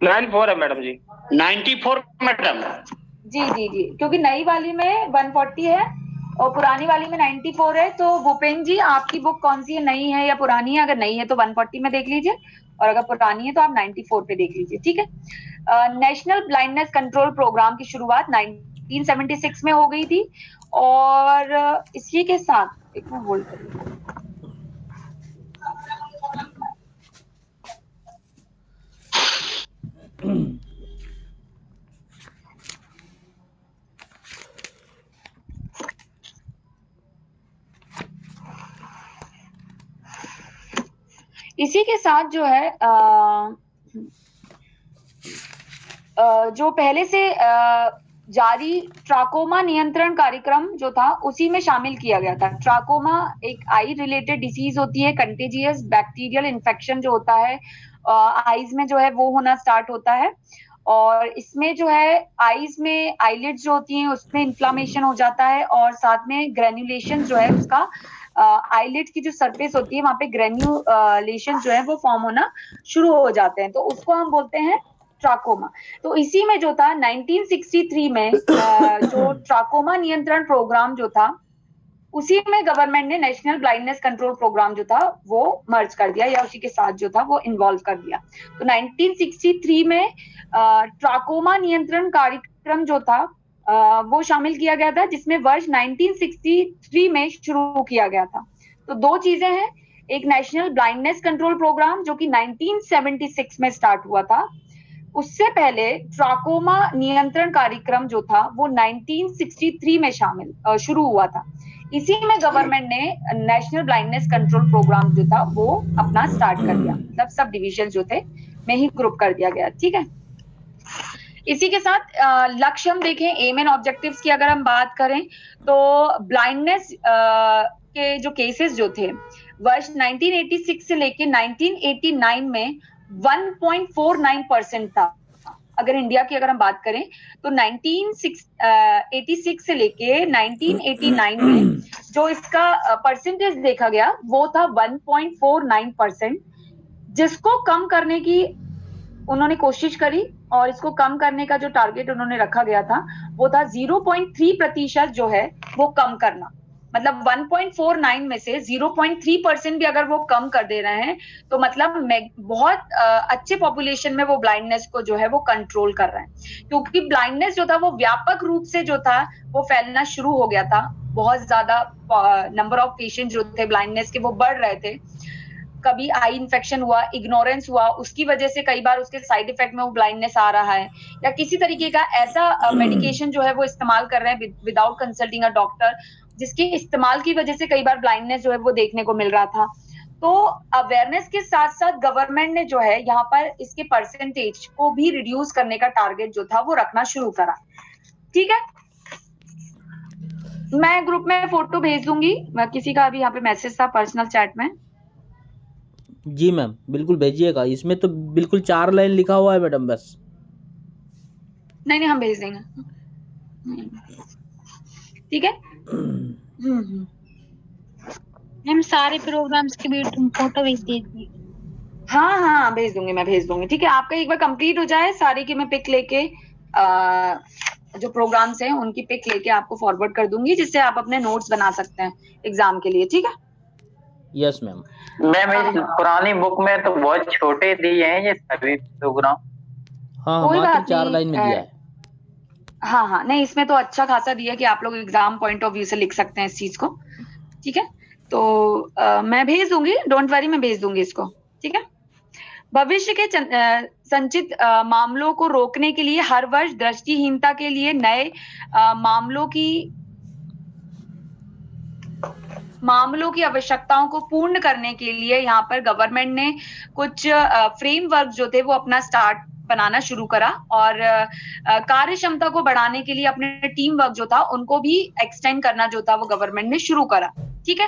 94 है मैडम जी। 94 मैडम। जी जी जी, क्योंकि नई वाली में 140 है और पुरानी वाली में 94 है। तो भूपेंद्र जी आपकी बुक कौन सी है, नई है या पुरानी है? अगर नई है तो 140 में देख लीजिए और अगर पुरानी है तो आप 94 पे देख लीजिए। ठीक है, नेशनल ब्लाइंडनेस कंट्रोल प्रोग्राम की शुरुआत 1976 में हो गई थी और इसी के साथ एक मिनट होल्ड करिए। इसी के साथ जो है जो पहले से जारी ट्राकोमा नियंत्रण कार्यक्रम जो था उसी में शामिल किया गया था। ट्राकोमा एक आई रिलेटेड डिसीज होती है, कंटेजियस बैक्टीरियल इन्फेक्शन जो होता है आईज में जो है वो होना स्टार्ट होता है और इसमें जो है आईज में आईलिड्स जो होती हैं उसमें इन्फ्लामेशन हो जाता है और साथ में ग्रेन्युलेशन जो है उसका आईलिड की जो सरफेस होती है वहां पे ग्रेन्युलेशन जो है वो फॉर्म होना शुरू हो जाते हैं, तो उसको हम बोलते हैं ट्राकोमा। तो इसी में जो था 1963 में जो ट्राकोमा नियंत्रण प्रोग्राम जो था उसी में गवर्नमेंट ने नेशनल ब्लाइंडनेस कंट्रोल प्रोग्राम जो था वो मर्ज कर दिया या उसी के साथ जो था वो इन्वॉल्व कर दिया। तो 1963 में ट्राकोमा नियंत्रण कार्यक्रम जो था वो शामिल किया गया था, जिसमें वर्ष 1963 में शुरू किया गया था। तो दो चीजें हैं, एक नेशनल ब्लाइंडनेस कंट्रोल प्रोग्राम जो कि 1976 में स्टार्ट हुआ था, उससे पहले ट्राकोमा नियंत्रण कार्यक्रम जो था वो 1963 में शुरू हुआ था। इसी में गवर्नमेंट ने नेशनल ब्लाइंडनेस कंट्रोल प्रोग्राम जो था वो अपना स्टार्ट कर दिया, मतलब सब डिविजन जो थे में ही ग्रुप कर दिया गया। ठीक है, इसी के साथ लक्ष्य हम देखें, एम एंड ऑब्जेक्टिव्स की अगर हम बात करें तो ब्लाइंडनेस के जो केसेस जो थे वर्ष 1986 से लेके 1989 में 1.49% था। अगर इंडिया की अगर हम बात करें तो 1986 से लेके 1989 में जो इसका परसेंटेज देखा गया वो था 1.49%, जिसको कम करने की उन्होंने कोशिश करी और इसको कम करने का जो टारगेट उन्होंने रखा गया था वो था 0.3% जो है वो कम करना। मतलब 1.49 में से 0.3% भी अगर वो कम कर दे रहे हैं तो मतलब बहुत अच्छे पॉपुलेशन में वो ब्लाइंडनेस को जो है वो कंट्रोल कर रहे हैं, क्योंकि ब्लाइंडनेस जो था वो व्यापक रूप से जो था वो फैलना शुरू हो गया था। बहुत ज्यादा नंबर ऑफ पेशेंट जो थे ब्लाइंडनेस के वो बढ़ रहे थे। कभी आई इन्फेक्शन हुआ, इग्नोरेंस हुआ, उसकी वजह से कई बार उसके साइड इफेक्ट में वो ब्लाइंडनेस आ रहा है, या किसी तरीके का ऐसा मेडिकेशन जो है वो इस्तेमाल कर रहे हैं विदाउट कंसल्टिंग अ डॉक्टर, जिसके इस्तेमाल की वजह से कई बार ब्लाइंडनेस जो है वो देखने को मिल रहा था। तो अवेयरनेस के साथ साथ गवर्नमेंट ने जो है यहाँ पर इसके परसेंटेज को भी रिड्यूस करने का टारगेट जो था वो रखना शुरू करा। ठीक है, मैं ग्रुप में फोटो भेज दूंगी, किसी का भी यहाँ पे मैसेज था पर्सनल चैट में। जी मैम बिल्कुल भेजिएगा, इसमें तो बिल्कुल 4 लाइन लिखा हुआ है मैडम बस। नहीं हम भेज देंगे। ठीक है, मैम सारे प्रोग्राम्स के भी फोटो भेज दीजिए। हाँ भेज दूंगी, मैं भेज दूंगी। ठीक है, आपका एक बार कंप्लीट हो जाए सारी की मैं पिक लेके जो प्रोग्राम्स हैं उनकी पिक लेके आपको फॉरवर्ड कर दूंगी, जिससे आप अपने नोट्स बना सकते हैं एग्जाम के लिए, ठीक है? Yes ma'am. मैम इस पुरानी बुक में तो बहुत छोटे दिए हैं ये सभी प्रोग्राम। हाँ, कोई मात्र बात 4 नहीं, लाइन में दिया है। हाँ, नहीं इसमें तो अच्छा खासा दिया कि आप लोग एग्जाम पॉइंट ऑफ व्यू से लिख सकते हैं इस चीज को, ठीक है? तो मैं भेज दूंगी, डोंट वरी, मैं भेज दूंगी इसको, ठीक है? भविष्य के संचित मामलों को रोकने के लिए हर वर्ष दृष्टिहीनता के लिए नए मामलों की आवश्यकताओं को पूर्ण करने के लिए यहाँ पर गवर्नमेंट ने कुछ फ्रेमवर्क जो थे वो अपना स्टार्ट बनाना शुरू करा, और कार्य क्षमता को बढ़ाने के लिए अपने टीम वर्क जो था उनको भी एक्सटेंड करना जो था वो गवर्नमेंट ने शुरू करा, ठीक है?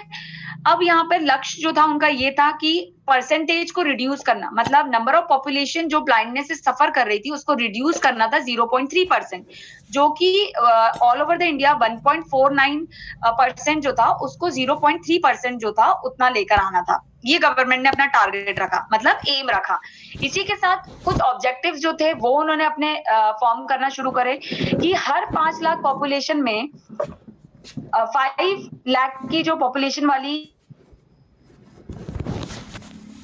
अब यहाँ पर लक्ष्य जो था उनका ये था कि परसेंटेज को रिड्यूस करना, मतलब नंबर ऑफ पॉपुलेशन जो ब्लाइंडनेस से सफर कर रही थी उसको रिड्यूस करना था 0.3%, जो कि ऑल ओवर द इंडिया 1.49% जो था उसको 0.3% जो था उतना लेकर आना था। ये गवर्नमेंट ने अपना टारगेट रखा, मतलब एम रखा। इसी के साथ कुछ ऑब्जेक्टिव्स जो थे वो उन्होंने अपने फॉर्म करना शुरू करे कि हर 5 लाख पॉपुलेशन में 5 लाख की जो पॉपुलेशन वाली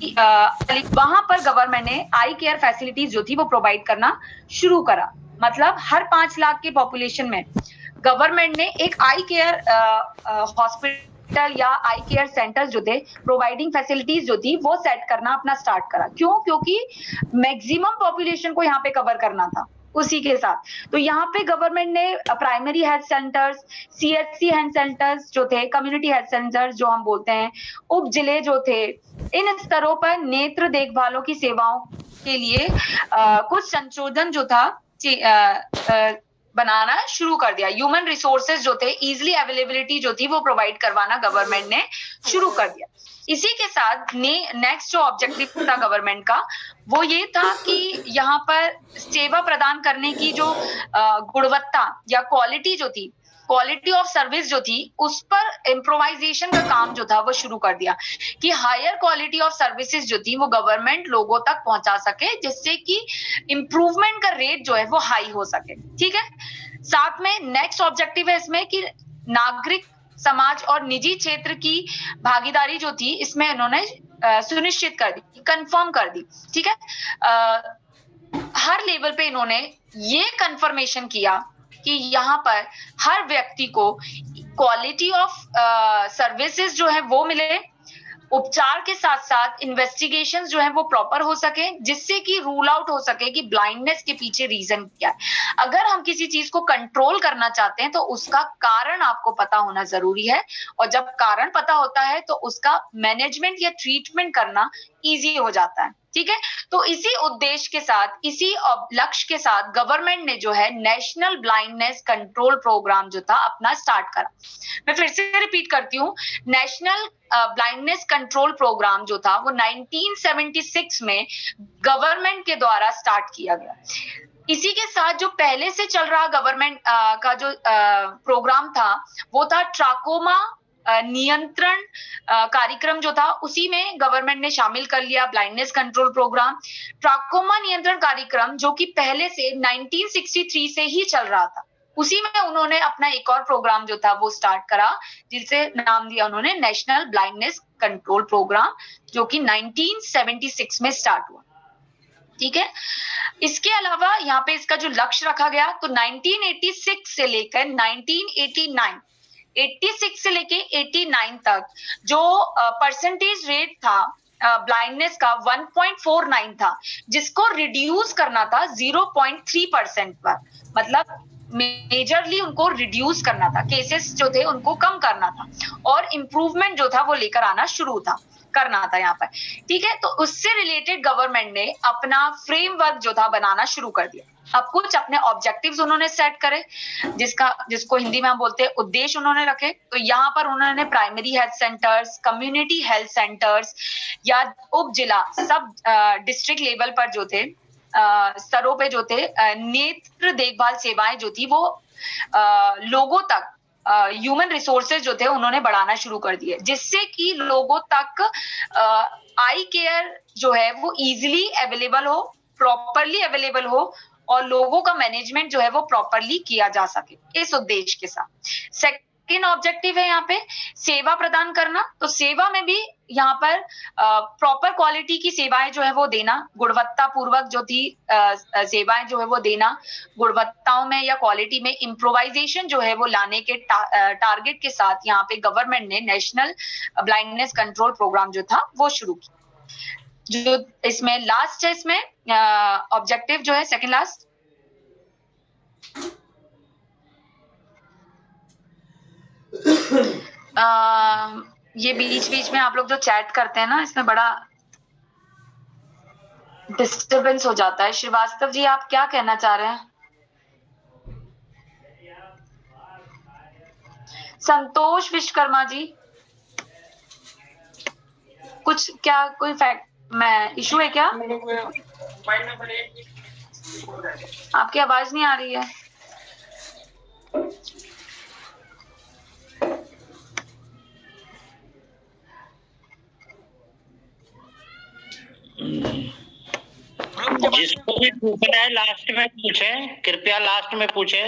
वहां पर गवर्नमेंट ने आई केयर फैसिलिटीज जो थी वो प्रोवाइड करना शुरू करा। मतलब हर 5 लाख की पॉपुलेशन में गवर्नमेंट ने एक आई केयर हॉस्पिटल या आई केयर सेंटर्स जो थे, प्रोवाइडिंग फैसिलिटीज जो थी वो सेट करना अपना स्टार्ट करा। क्यों? क्योंकि मैक्सिमम पॉपुलेशन को यहाँ पे कवर करना था उसी के साथ। तो यहाँ पे गवर्नमेंट ने primary health centres, CHC health centres जो थे, कम्युनिटी हेल्थ सेंटर्स जो हम बोलते हैं, उप जिले जो थे, इन स्तरों पर नेत्र देखभालों की सेवाओं के लिए कुछ संशोधन जो था बनाना शुरू कर दिया। ह्यूमन रिसोर्सेज जो थे, इजिली अवेलेबिलिटी जो थी वो प्रोवाइड करवाना गवर्नमेंट ने शुरू कर दिया। इसी के साथ नेक्स्ट जो ऑब्जेक्टिव था गवर्नमेंट का वो ये था कि यहाँ पर सेवा प्रदान करने की जो गुणवत्ता या क्वालिटी जो थी, क्वालिटी ऑफ सर्विस जो थी, उस पर इम्प्रोवाइजेशन का काम जो था वो शुरू कर दिया कि हायर क्वालिटी ऑफ सर्विसेज जो थी वो गवर्नमेंट लोगों तक पहुंचा सके, जिससे कि इम्प्रूवमेंट का रेट जो है वो हाई हो सके, ठीक है? साथ में नेक्स्ट ऑब्जेक्टिव है इसमें कि नागरिक समाज और निजी क्षेत्र की भागीदारी जो थी इसमें इन्होंने सुनिश्चित कर दी, कंफर्म कर दी, ठीक है? हर लेवल पे इन्होंने ये कंफर्मेशन किया कि यहाँ पर हर व्यक्ति को क्वालिटी ऑफ सर्विसेज जो है वो मिले, उपचार के साथ साथ इन्वेस्टिगेशंस जो है वो प्रॉपर हो सके, जिससे कि रूल आउट हो सके कि ब्लाइंडनेस के पीछे रीजन क्या है। अगर हम किसी चीज को कंट्रोल करना चाहते हैं तो उसका कारण आपको पता होना जरूरी है, और जब कारण पता होता है तो उसका मैनेजमेंट या ट्रीटमेंट करना इजी हो जाता है, ठीक है? तो इसी उद्देश्य के साथ, इसी लक्ष्य के साथ गवर्नमेंट ने जो है नेशनल ब्लाइंडनेस कंट्रोल प्रोग्राम जो था अपना स्टार्ट करा। मैं फिर से रिपीट करती हूँ, नेशनल ब्लाइंडनेस कंट्रोल प्रोग्राम जो था वो 1976 में गवर्नमेंट के द्वारा स्टार्ट किया गया। इसी के साथ जो पहले से चल रहा गवर्नमेंट का जो प्रोग्राम था वो था ट्राकोमा नियंत्रण कार्यक्रम जो था, उसी में गवर्नमेंट ने शामिल कर लिया ब्लाइंडनेस कंट्रोल प्रोग्राम। ट्राकोमा नियंत्रण कार्यक्रम जो कि पहले से 1963 से ही चल रहा था, उसी में उन्होंने अपना एक और प्रोग्राम जो था वो स्टार्ट करा, जिसे नाम दिया उन्होंने नेशनल ब्लाइंडनेस कंट्रोल प्रोग्राम, जो कि 1976 में स्टार्ट हुआ, ठीक है? इसके अलावा यहाँ पे इसका जो लक्ष्य रखा गया, तो 1986 से लेकर 86 से लेके 89 तक जो परसेंटेज रेट था ब्लाइंडनेस का 1.49 था, जिसको रिड्यूस करना था 0.3% पर। मतलब मेजरली उनको रिड्यूस करना था, केसेस जो थे उनको कम करना था, और इम्प्रूवमेंट जो था वो लेकर आना शुरू करना था यहाँ पर, ठीक है? तो उससे रिलेटेड गवर्नमेंट ने अपना फ्रेमवर्क जो था बनाना शुरू कर दिया। अब कुछ अपने ऑब्जेक्टिव्स उन्होंने सेट करे, जिसको हिंदी में हम बोलते हैं उद्देश्य उन्होंने रखे। तो यहाँ पर उन्होंने primary health centres, community health centres या उप जिला, सब डिस्ट्रिक्ट लेवल पर जो थे स्तरों पे जो थे नेत्र देखभाल सेवाएं जो थी वो लोगों तक, ह्यूमन रिसोर्सेज जो थे उन्होंने बढ़ाना शुरू कर दिए, जिससे कि लोगों तक आई केयर जो है वो इजीली अवेलेबल हो, प्रॉपरली अवेलेबल हो, और लोगों का मैनेजमेंट जो है वो प्रॉपरली किया जा सके, इस उद्देश्य के साथ। सेकेंड ऑब्जेक्टिव है यहाँ पे सेवा प्रदान करना। तो सेवा में भी यहाँ पर प्रॉपर क्वालिटी की सेवाएं जो है वो देना, गुणवत्ता पूर्वक जो थी सेवाएं जो है वो देना, गुणवत्ताओं में या क्वालिटी में इम्प्रोवाइजेशन जो है वो लाने के टारगेट के साथ यहाँ पे गवर्नमेंट ने नेशनल ब्लाइंडनेस कंट्रोल प्रोग्राम जो था वो शुरू किया। जो इसमें लास्ट है, इसमें ऑब्जेक्टिव जो है सेकंड लास्ट, ये बीच बीच में आप लोग जो चैट करते हैं ना, इसमें बड़ा डिस्टरबेंस हो जाता है। श्रीवास्तव जी, आप क्या कहना चाह रहे हैं? संतोष विश्वकर्मा जी, कुछ क्या कोई फैक्ट में इशू है क्या? आपकी आवाज नहीं आ रही है। जिसको भी पूछना है लास्ट में पूछे, कृपया लास्ट में पूछे।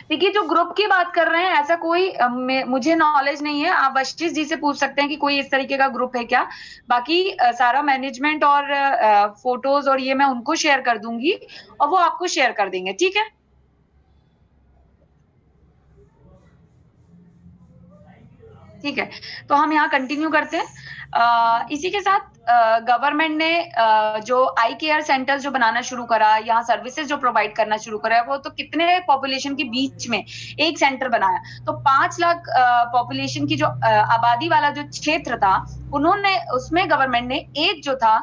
देखिए, जो ग्रुप की बात कर रहे हैं, ऐसा कोई मुझे नॉलेज नहीं है। आप वशिष्ठ जी से पूछ सकते हैं कि कोई इस तरीके का ग्रुप है क्या। बाकी सारा मैनेजमेंट और फोटोज और ये मैं उनको शेयर कर दूंगी और वो आपको शेयर कर देंगे, ठीक है? ठीक है, तो हम यहाँ कंटिन्यू करते हैं। इसी के साथ गवर्नमेंट ने जो आई केयर सेंटर्स जो बनाना शुरू करा, यहाँ सर्विसेज जो प्रोवाइड करना शुरू करा, वो तो कितने पॉपुलेशन के बीच में एक सेंटर बनाया। तो 5 लाख पॉपुलेशन की जो आबादी वाला जो क्षेत्र था, उन्होंने उसमें गवर्नमेंट ने एक जो था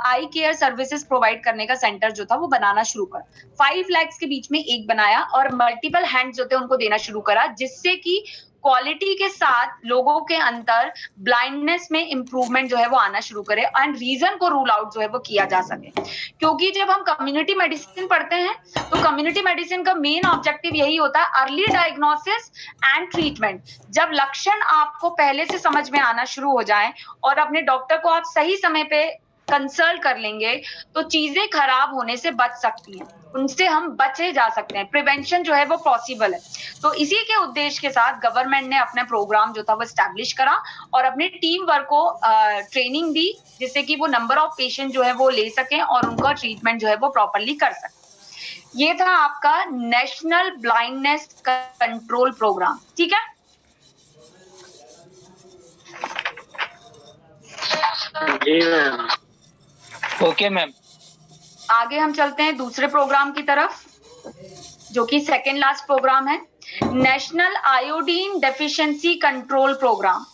आई केयर सर्विसेज प्रोवाइड करने का सेंटर जो था वो बनाना शुरू करा। 5 लाख के बीच में एक बनाया और मल्टीपल हैंड जो थे उनको देना शुरू करा, जिससे कि क्वालिटी के साथ लोगों के अंदर ब्लाइंडनेस में इंप्रूवमेंट जो है वो आना शुरू करे एंड रीजन को रूल आउट जो है वो किया जा सके। क्योंकि जब हम कम्युनिटी मेडिसिन पढ़ते हैं तो कम्युनिटी मेडिसिन का मेन ऑब्जेक्टिव यही होता है, अर्ली डायग्नोसिस एंड ट्रीटमेंट। जब लक्षण आपको पहले से समझ में आना शुरू हो जाए और अपने डॉक्टर को आप सही समय पे कंसल्ट कर लेंगे तो चीजें खराब होने से बच सकती हैं, उनसे हम बचे जा सकते हैं। प्रिवेंशन जो है वो पॉसिबल है। तो इसी के उद्देश्य के साथ गवर्नमेंट ने अपना प्रोग्राम जो था वो एस्टैब्लिश करा और अपने टीम वर्क को ट्रेनिंग दी, जिससे कि वो नंबर ऑफ पेशेंट जो है वो ले सकें और उनका ट्रीटमेंट जो है वो प्रॉपरली कर सकें। ये था आपका नेशनल ब्लाइंडनेस कंट्रोल प्रोग्राम, ठीक है? जी मैम। Okay ma'am. आगे हम चलते हैं दूसरे प्रोग्राम की तरफ, जो कि सेकेंड लास्ट प्रोग्राम है, national iodine deficiency control program.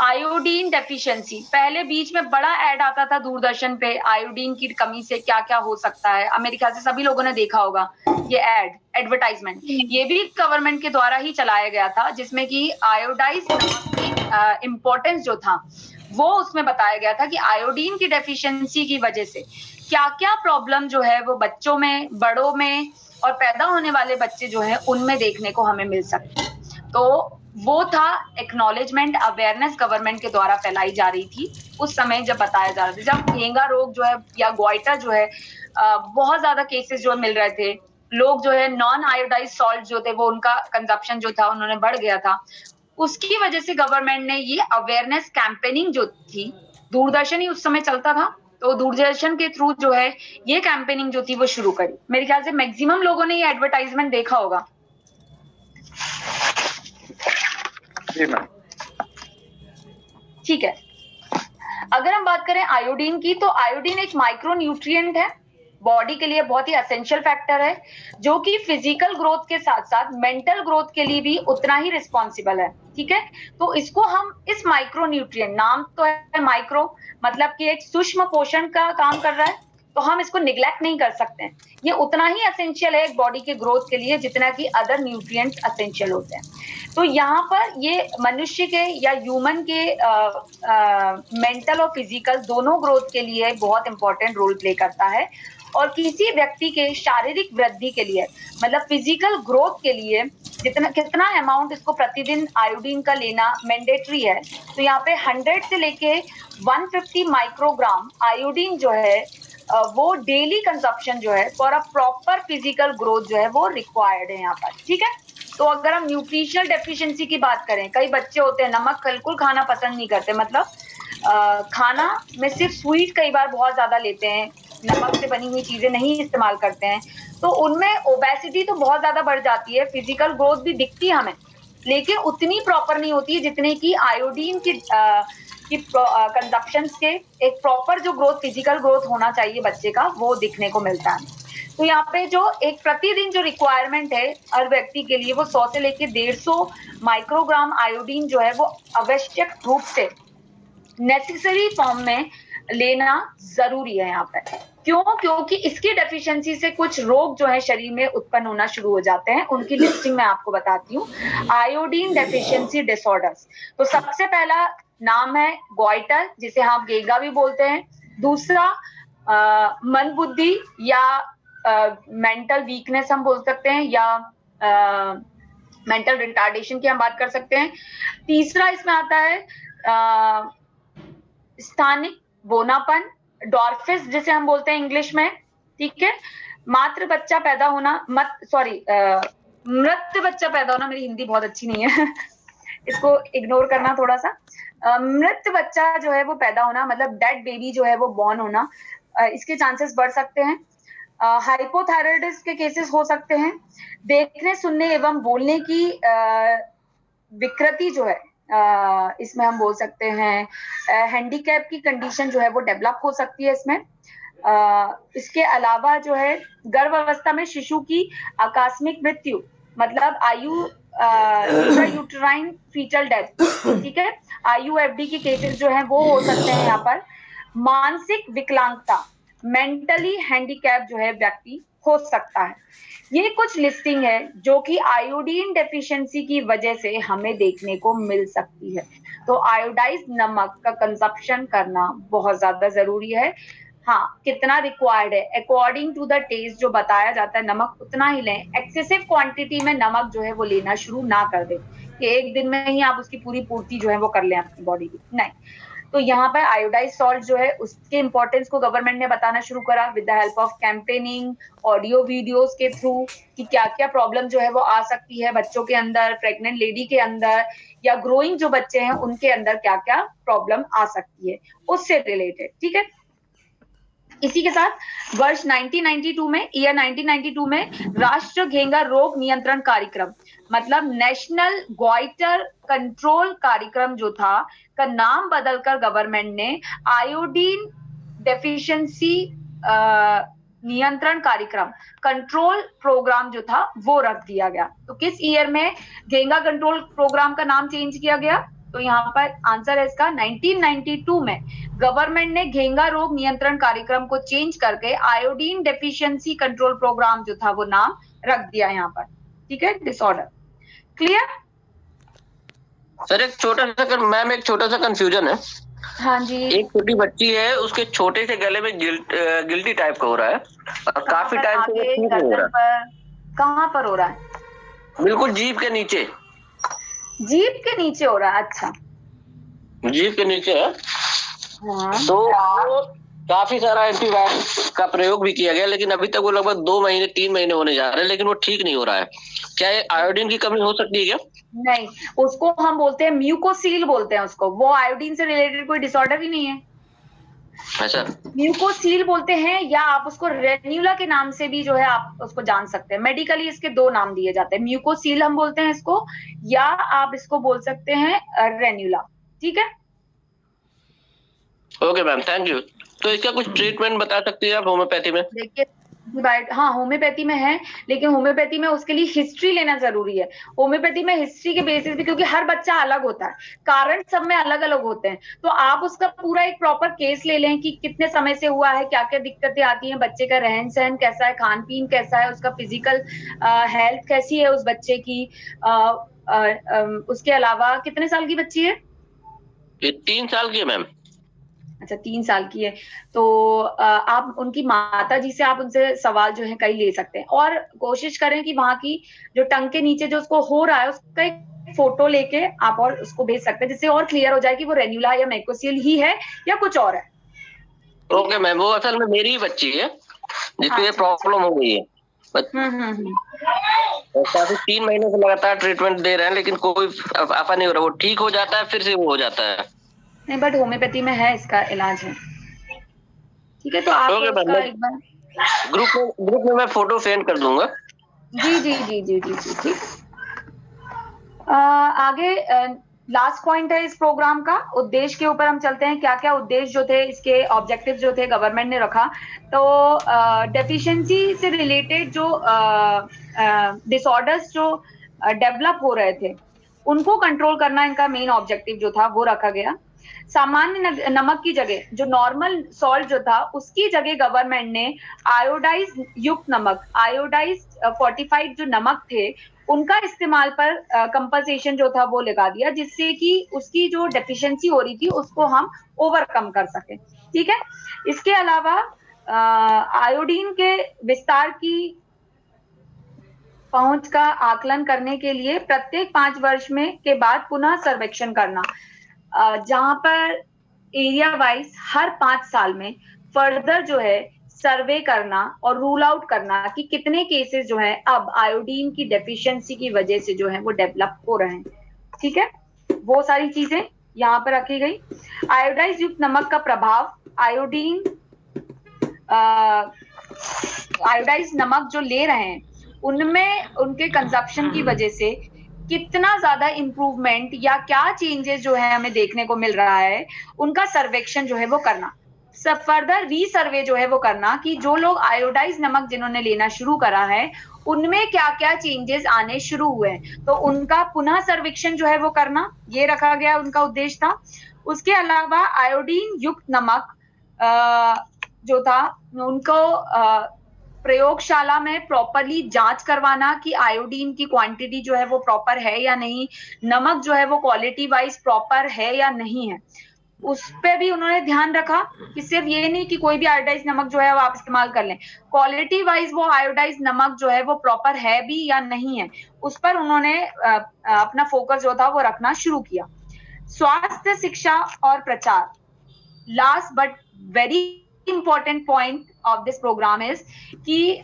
Iodine deficiency, पहले बीच में बड़ा ऐड आता था दूरदर्शन पे, आयोडीन की कमी से क्या क्या हो सकता है। मेरे ख्याल से सभी लोगों ने देखा होगा ये एडवर्टाइजमेंट। ये भी गवर्नमेंट के द्वारा ही चलाया गया था, जिसमें कि आयोडाइज की इम्पोर्टेंस जो था वो उसमें बताया गया था कि आयोडीन की डेफिशिएंसी की वजह से क्या क्या प्रॉब्लम जो है वो बच्चों में, बड़ों में और पैदा होने वाले बच्चे जो है उनमें देखने को हमें मिल सकती है। तो वो था एक्नॉलेजमेंट, अवेयरनेस गवर्नमेंट के द्वारा फैलाई जा रही थी उस समय जब बताया जा रहा था। जब घेंगा रोग जो है या गोइटर जो है बहुत ज्यादा केसेस जो मिल रहे थे, लोग जो है नॉन आयोडाइज सॉल्ट जो थे वो उनका कंजप्शन जो था उन्होंने बढ़ गया था, उसकी वजह से गवर्नमेंट ने ये अवेयरनेस कैंपेनिंग जो थी, दूरदर्शन ही उस समय चलता था, तो दूरदर्शन के थ्रू जो है ये कैंपेनिंग जो थी वो शुरू करी। मेरे ख्याल से मैक्सिमम लोगों ने ये एडवर्टाइजमेंट देखा होगा। जी मैम। ठीक है, अगर हम बात करें आयोडीन की, तो आयोडीन एक माइक्रो न्यूट्रिएंट है, बॉडी के लिए बहुत ही एसेंशियल फैक्टर है, जो कि फिजिकल ग्रोथ के साथ साथ मेंटल ग्रोथ के लिए भी उतना ही रिस्पॉन्सिबल है, ठीक है? तो इसको हम इस माइक्रो न्यूट्रिएंट, नाम तो है माइक्रो, मतलब कि एक सूक्ष्म पोषण का काम कर रहा है, तो हम इसको निग्लेक्ट नहीं कर सकते हैं। ये उतना ही एसेंशियल है एक बॉडी के ग्रोथ के लिए जितना कि अदर न्यूट्रिएंट्स एसेंशियल होते हैं। तो यहाँ पर ये मनुष्य के या ह्यूमन के मेंटल और फिजिकल दोनों ग्रोथ के लिए बहुत इंपॉर्टेंट रोल प्ले करता है। और किसी व्यक्ति के शारीरिक वृद्धि के लिए, मतलब फिजिकल ग्रोथ के लिए कितना अमाउंट इसको प्रतिदिन आयोडीन का लेना मैंडेटरी है। तो यहाँ पे 100 से लेके 150 माइक्रोग्राम आयोडीन जो है वो डेली कंजप्शन जो है for a proper physical growth जो है वो रिक्वायर्ड है यहाँ पर, ठीक है। तो अगर हम न्यूट्रिशनल डेफिशिएंसी की बात करें, कई बच्चे होते हैं नमक बिल्कुल खाना पसंद नहीं करते, मतलब खाना में सिर्फ स्वीट कई बार बहुत ज्यादा लेते हैं, नमक से बनी हुई चीजें नहीं इस्तेमाल करते हैं, तो उनमें ओबेसिटी तो बहुत ज्यादा बढ़ जाती है, फिजिकल ग्रोथ भी दिखती है हमें, लेकिन उतनी प्रॉपर नहीं होती है जितने की आयोडीन की कंजप्शन के एक प्रॉपर जो ग्रोथ, फिजिकल ग्रोथ होना चाहिए बच्चे का, वो दिखने को मिलता है। तो यहाँ पे जो एक प्रतिदिन जो रिक्वायरमेंट है हर व्यक्ति के लिए, वो 100 से लेके 150 माइक्रोग्राम आयोडीन जो है वो आवश्यक रूप से नेसेसरी फॉर्म में लेना जरूरी है यहाँ पे। क्यों? क्योंकि इसकी डेफिशिएंसी से कुछ रोग जो है शरीर में उत्पन्न होना शुरू हो जाते हैं, उनकी लिस्टिंग मैं आपको बताती हूँ। आयोडीन डेफिशिएंसी डिसऑर्डर्स, तो सबसे पहला नाम है गॉइटर, जिसे हम गेगा भी बोलते हैं। दूसरा मन बुद्धि या मेंटल वीकनेस हम बोल सकते हैं, या मेंटल रिटार्डेशन की हम बात कर सकते हैं। तीसरा इसमें आता है स्थानिक बोनापन, डॉर्फिस जिसे हम बोलते हैं इंग्लिश में, ठीक है। मृत बच्चा पैदा होना, मृत बच्चा पैदा होना, मेरी हिंदी बहुत अच्छी नहीं है इसको इग्नोर करना थोड़ा सा। मृत बच्चा जो है वो पैदा होना, मतलब डेड बेबी जो है वो बॉर्न होना, इसके चांसेस बढ़ सकते हैं। हाइपोथायराइडिस के केसेस हो सकते हैं। देखने, सुनने एवं बोलने की विकृति जो है, इसमें हम बोल सकते हैं हैंडीकैप की कंडीशन जो है वो डेवलप हो सकती है इसमें। इसके अलावा जो है गर्भावस्था में शिशु की आकस्मिक मृत्यु, मतलब यूट्राइन फीटल डेथ, ठीक है, IUFD के केसेस जो है वो हो सकते हैं यहाँ पर। मानसिक विकलांगता, मेंटली हैंडीकैप जो है व्यक्ति हो सकता है। ये कुछ लिस्टिंग है जो कि आयोडीन डेफिशिएंसी की वजह से हमें देखने को मिल सकती है। तो आयोडाइज्ड नमक का कंजप्शन करना बहुत ज्यादा जरूरी है। हाँ, कितना रिक्वायर्ड है अकॉर्डिंग टू द टेस्ट जो बताया जाता है, नमक उतना ही लें। एक्सेसिव क्वांटिटी में नमक जो है वो लेना शुरू ना कर दें कि एक दिन में ही आप उसकी पूरी पूर्ति जो है वो कर लें अपनी बॉडी की, नहीं। तो यहाँ पर आयोडाइज सॉल्ट जो है उसके इंपॉर्टेंस को गवर्नमेंट ने बताना शुरू करा with the help of campaigning, audio videos के थ्रू, कि क्या क्या प्रॉब्लम जो है वो आ सकती है बच्चों के अंदर, प्रेग्नेंट लेडी के अंदर, या ग्रोइंग जो बच्चे हैं उनके अंदर क्या क्या प्रॉब्लम आ सकती है उससे रिलेटेड, ठीक है। इसी के साथ वर्ष 1992 में राष्ट्रीय घेंगा रोग नियंत्रण कार्यक्रम, मतलब नेशनल गॉइटर कंट्रोल कार्यक्रम जो था, का नाम बदलकर गवर्नमेंट ने आयोडीन डेफिशिएंसी नियंत्रण कार्यक्रम, कंट्रोल प्रोग्राम जो था वो रख दिया गया। तो किस ईयर में घेंगा कंट्रोल प्रोग्राम का नाम चेंज किया गया? तो यहाँ पर आंसर है इसका 1992 में गवर्नमेंट ने घेंगा रोग नियंत्रण कार्यक्रम को चेंज करके आयोडीन डेफिशिएंसी कंट्रोल प्रोग्राम जो था वो नाम रख दिया यहाँ पर, ठीक है। Disorder clear? सर एक छोटा सा कंफ्यूजन है। हाँ जी। एक छोटी बच्ची है, उसके छोटे से गले में गिल्टी टाइप का हो रहा है और काफी टाइम से वो ठीक नहीं हो रहा है। कहाँ पर हो रहा है? बिल्कुल जीभ के नीचे। जीभ के नीचे हो रहा है? अच्छा, जीभ के नीचे है। हाँ। तो काफी सारा एंटीबायोटिक का प्रयोग भी किया गया, लेकिन अभी तक वो लगभग 2 महीने 3 महीने होने जा रहे हैं, लेकिन वो ठीक नहीं हो रहा है। क्या ये आयोडीन की कमी हो सकती है क्या? नहीं, उसको हम बोलते हैं म्यूकोसील बोलते हैं उसको, वो आयोडीन से रिलेटेड कोई डिसऑर्डर ही नहीं है। अच्छा, म्यूकोसील बोलते हैं, या आप उसको रेन्यूला के नाम से भी जो है आप उसको जान सकते हैं। मेडिकली इसके 2 नाम दिए जाते हैं, म्यूकोसील हम बोलते हैं इसको, या आप इसको बोल सकते हैं रेन्यूला, ठीक है। Okay ma'am, thank you. तो इसका कुछ ट्रीटमेंट बता सकती है आप होम्योपैथी में? देखिए, हाँ होम्योपैथी में है, लेकिन होम्योपैथी में उसके लिए हिस्ट्री लेना जरूरी है। होम्योपैथी में हिस्ट्री के बेसिस पे, क्योंकि हर बच्चा अलग होता है, कारण सब में अलग अलग होते हैं, तो आप उसका पूरा एक प्रॉपर केस ले लें कि कितने समय से हुआ है, क्या क्या दिक्कतें आती हैं, बच्चे का रहन सहन कैसा है, खान पीन कैसा है, उसका फिजिकल हेल्थ कैसी है उस बच्चे की। उसके अलावा कितने साल की बच्ची है? ये 3 साल की है मैम। अच्छा, 3 साल की है, तो आप उनकी माता जी से आप उनसे सवाल जो है कई ले सकते हैं, और कोशिश करें कि वहां की जो टंग के नीचे जो उसको हो रहा है उसका एक फोटो लेके आप और उसको भेज सकते हैं, जिससे और क्लियर हो जाए कि वो रेन्यूला या मैकोसील ही है या कुछ और है। ओके मैम, वो असल में मेरी ही बच्ची है जिसको ये प्रॉब्लम हो गई है। काफी 3 महीने से लगातार ट्रीटमेंट दे रहे हैं लेकिन कोई आफा नहीं हो रहा। वो ठीक हो जाता है फिर से वो हो जाता है। नहीं, बट होम्योपैथी में है, इसका इलाज है। ठीक है, तो आप उसका एक बार ग्रुप में मैं फोटो सेंड कर दूंगा। जी जी जी जी जी जी ठीक। आगे लास्ट पॉइंट है इस प्रोग्राम का, उद्देश्य के ऊपर हम चलते हैं। क्या क्या उद्देश्य जो थे, इसके ऑब्जेक्टिव जो थे गवर्नमेंट ने रखा। तो डेफिशिएंसी से रिलेटेड जो डिसऑर्डर्स जो डेवलप हो रहे थे उनको कंट्रोल करना इनका मेन ऑब्जेक्टिव जो था वो रखा गया। सामान्य नमक की जगह जो नॉर्मल सॉल्ट जो था उसकी जगह गवर्नमेंट ने आयोडाइज युक्त नमक, आयोडाइज फोर्टिफाइड जो नमक थे उनका इस्तेमाल पर कंपनसेशन जो था वो लगा दिया, जिससे कि उसकी जो डेफिशिएंसी हो रही थी उसको हम ओवरकम कर सके। ठीक है, इसके अलावा आयोडीन के विस्तार की पहुंच का आकलन करने के लिए प्रत्येक 5 वर्ष में के बाद पुनः सर्वेक्षण करना, जहां पर एरिया वाइज हर 5 साल में फर्दर जो है सर्वे करना और रूल आउट करना कि कितने केसेस जो है अब आयोडीन की डेफिशिएंसी की वजह से जो है वो डेवलप हो रहे हैं। ठीक है, वो सारी चीजें यहाँ पर रखी गई। आयोडाइज युक्त नमक का प्रभाव, आयोडाइज नमक जो ले रहे हैं उनमें उनके कंजप्शन की वजह से कितना ज्यादा इंप्रूवमेंट या क्या चेंजेस जो है हमें देखने को मिल रहा है, उनका सर्वेक्षण जो है वो करना। सब फर्दर रीसर्वे जो है वो करना कि जो लोग आयोडाइज नमक जिन्होंने लेना शुरू करा है उनमें क्या क्या चेंजेस आने शुरू हुए हैं, तो उनका पुनः सर्वेक्षण जो है वो करना, ये रखा गया उनका उद्देश्य था। उसके अलावा आयोडीन युक्त नमक जो था उनको प्रयोगशाला में प्रॉपरली जांच करवाना कि आयोडीन की क्वांटिटी जो है वो प्रॉपर है या नहीं, नमक जो है वो क्वालिटी वाइज प्रॉपर है या नहीं है, उस पे भी उन्होंने ध्यान रखा कि सिर्फ ये नहीं कि कोई भी आयोडाइज नमक जो है वो आप इस्तेमाल कर लें, क्वालिटी वाइज वो आयोडाइज नमक जो है वो प्रॉपर है भी या नहीं है, उस पर उन्होंने अपना फोकस जो था वो रखना शुरू किया। स्वास्थ्य शिक्षा और प्रचार, last but very important point of this program is कि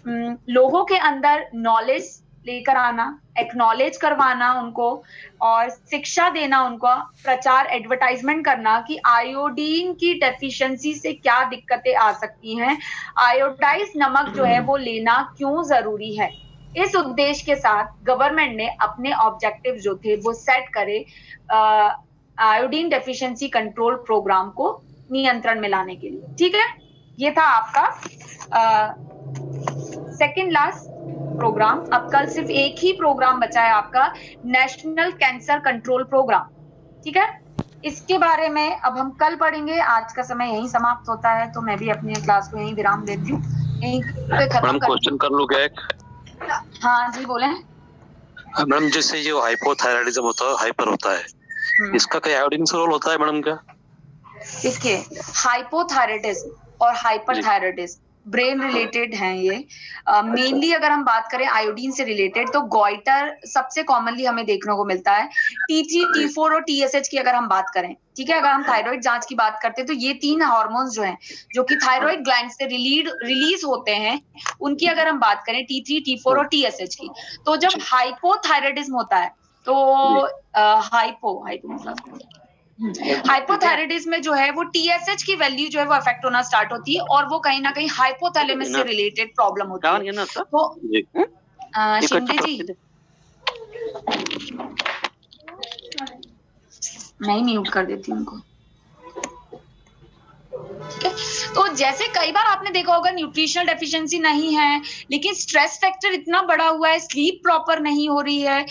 लोगों के अंदर नॉलेज लेकर आना, एक्नॉलेज करवाना उनको और शिक्षा देना उनको, प्रचार एडवर्टाइजमेंट करना कि आयोडीन की डेफिशिएंसी से क्या दिक्कतें आ सकती हैं, आयोडाइज नमक जो है वो लेना क्यों जरूरी है। इस उद्देश्य के साथ गवर्नमेंट ने अपने ऑब्जेक्टिव जो थे वो सेट करे आयोडीन डेफिशिएंसी कंट्रोल प्रोग्राम को नियंत्रण में लाने के लिए। ठीक है, ये था आपका सेकेंड लास्ट प्रोग्राम। अब कल सिर्फ एक ही प्रोग्राम बचा है आपका, नेशनल कैंसर कंट्रोल प्रोग्राम। ठीक है, इसके बारे में अब हम कल पढ़ेंगे। आज का समय यहीं समाप्त होता है, तो मैं भी अपनी क्लास को यहीं विराम देती हूँ, यहीं पे खत्म कर। क्वेश्चन कर लो क्या एक? हाँ जी बोले। मैडम जैसे ये हाइपोथायराइडिज्म होता है, हाइपर होता है, इसका क्या आयोडीन से रोल होता है मैडम क्या? इसके हाइपोथायराइडिज्म और हाइपरथायराइडिज्म ब्रेन रिलेटेड हैं ये। मेनली अगर हम बात करें आयोडीन से रिलेटेड तो गॉइटर सबसे कॉमनली हमें देखने को मिलता है। T3, T4 और TSH की अगर हम बात करें, ठीक है, अगर हम थायराइड जांच की बात करते हैं तो ये 3 हार्मोन्स जो हैं जो कि थायराइड ग्लैंड से रिलीज होते हैं, उनकी अगर हम बात करें T3, T4 और TSH की, तो जब हाइपोथायराइडिज्म होता है तो हाइपोथायराइडिज्म में जो है वो TSH की वैल्यू जो है वो अफेक्ट होना स्टार्ट होती है और वो कहीं ना कहीं हाइपोथैलेमस से रिलेटेड प्रॉब्लम होती है। तो शिंदे जी मैं म्यूट कर देती हूँ उनको। तो जैसे कई बार आपने देखा होगा न्यूट्रिशनल डेफिशिएंसी नहीं है लेकिन स्ट्रेस फैक्टर इतना बढ़ा हुआ है, स्लीप प्रॉपर नहीं हो रही है,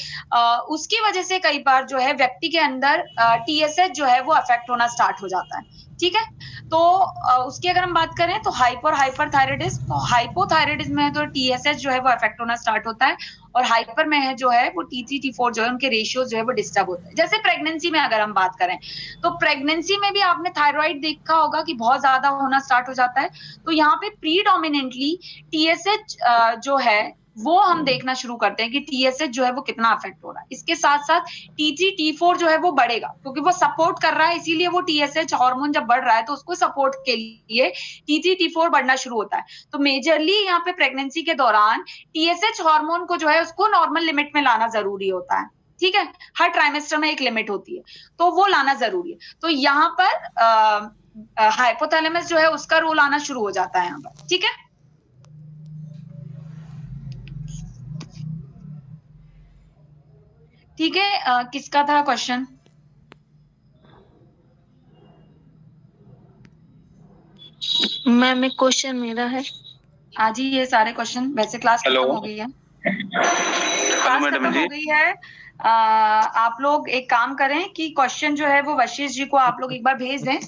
उसकी वजह से कई बार जो है व्यक्ति के अंदर TSH जो है वो अफेक्ट होना स्टार्ट हो जाता है। ठीक है, तो उसकी अगर हम बात करें तो हाइपोथायराइडिज्म, तो हाइपोथायराइडिज्म में है तो TSH जो है वो अफेक्ट होना स्टार्ट होता है और हाइपर में है जो है वो T3, T4 जो है उनके रेशियो जो है वो डिस्टर्ब होता है। जैसे प्रेगनेंसी में अगर हम बात करें तो प्रेगनेंसी में भी आपने थायराइड देखा होगा कि बहुत ज्यादा होना स्टार्ट हो जाता है, तो यहाँ पे प्रीडोमिनेंटली TSH जो है वो हम देखना शुरू करते हैं कि TSH जो है वो कितना अफेक्ट हो रहा है। इसके साथ साथ T3 T4 जो है वो बढ़ेगा, क्योंकि वो सपोर्ट कर रहा है, इसीलिए वो TSH हार्मोन जब बढ़ रहा है तो उसको सपोर्ट के लिए T3 T4 बढ़ना शुरू होता है। तो मेजरली यहाँ पे प्रेगनेंसी के दौरान TSH हार्मोन को जो है उसको नॉर्मल लिमिट में लाना जरूरी होता है, ठीक है। हर ट्राइमेस्टर में एक लिमिट होती है, तो वो लाना जरूरी है। तो यहाँ पर हाइपोथैलेमस जो है उसका रोल आना शुरू हो जाता है यहाँ पर, ठीक है। ठीक है, किसका था क्वेश्चन? मैम एक क्वेश्चन मेरा है। आज ही ये सारे क्वेश्चन, वैसे क्लास खत्म हो गई है, क्लास खत्म हो गई है। आप लोग एक काम करें कि क्वेश्चन जो है वो वशिष्ठ जी को आप लोग एक बार भेज दें,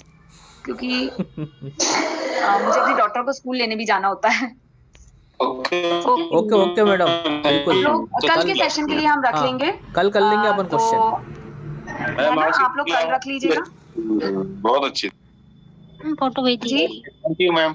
क्योंकि मुझे अपनी डॉटर को स्कूल लेने भी जाना होता है। ओके मैडम, बिल्कुल। लोग कल के सेशन के लिए हम रख लेंगे, कल कर लेंगे अपन क्वेश्चन। आप लोग कल रख लीजिएगा। बहुत अच्छी फोटो भेज दीजिए। Thank you ma'am.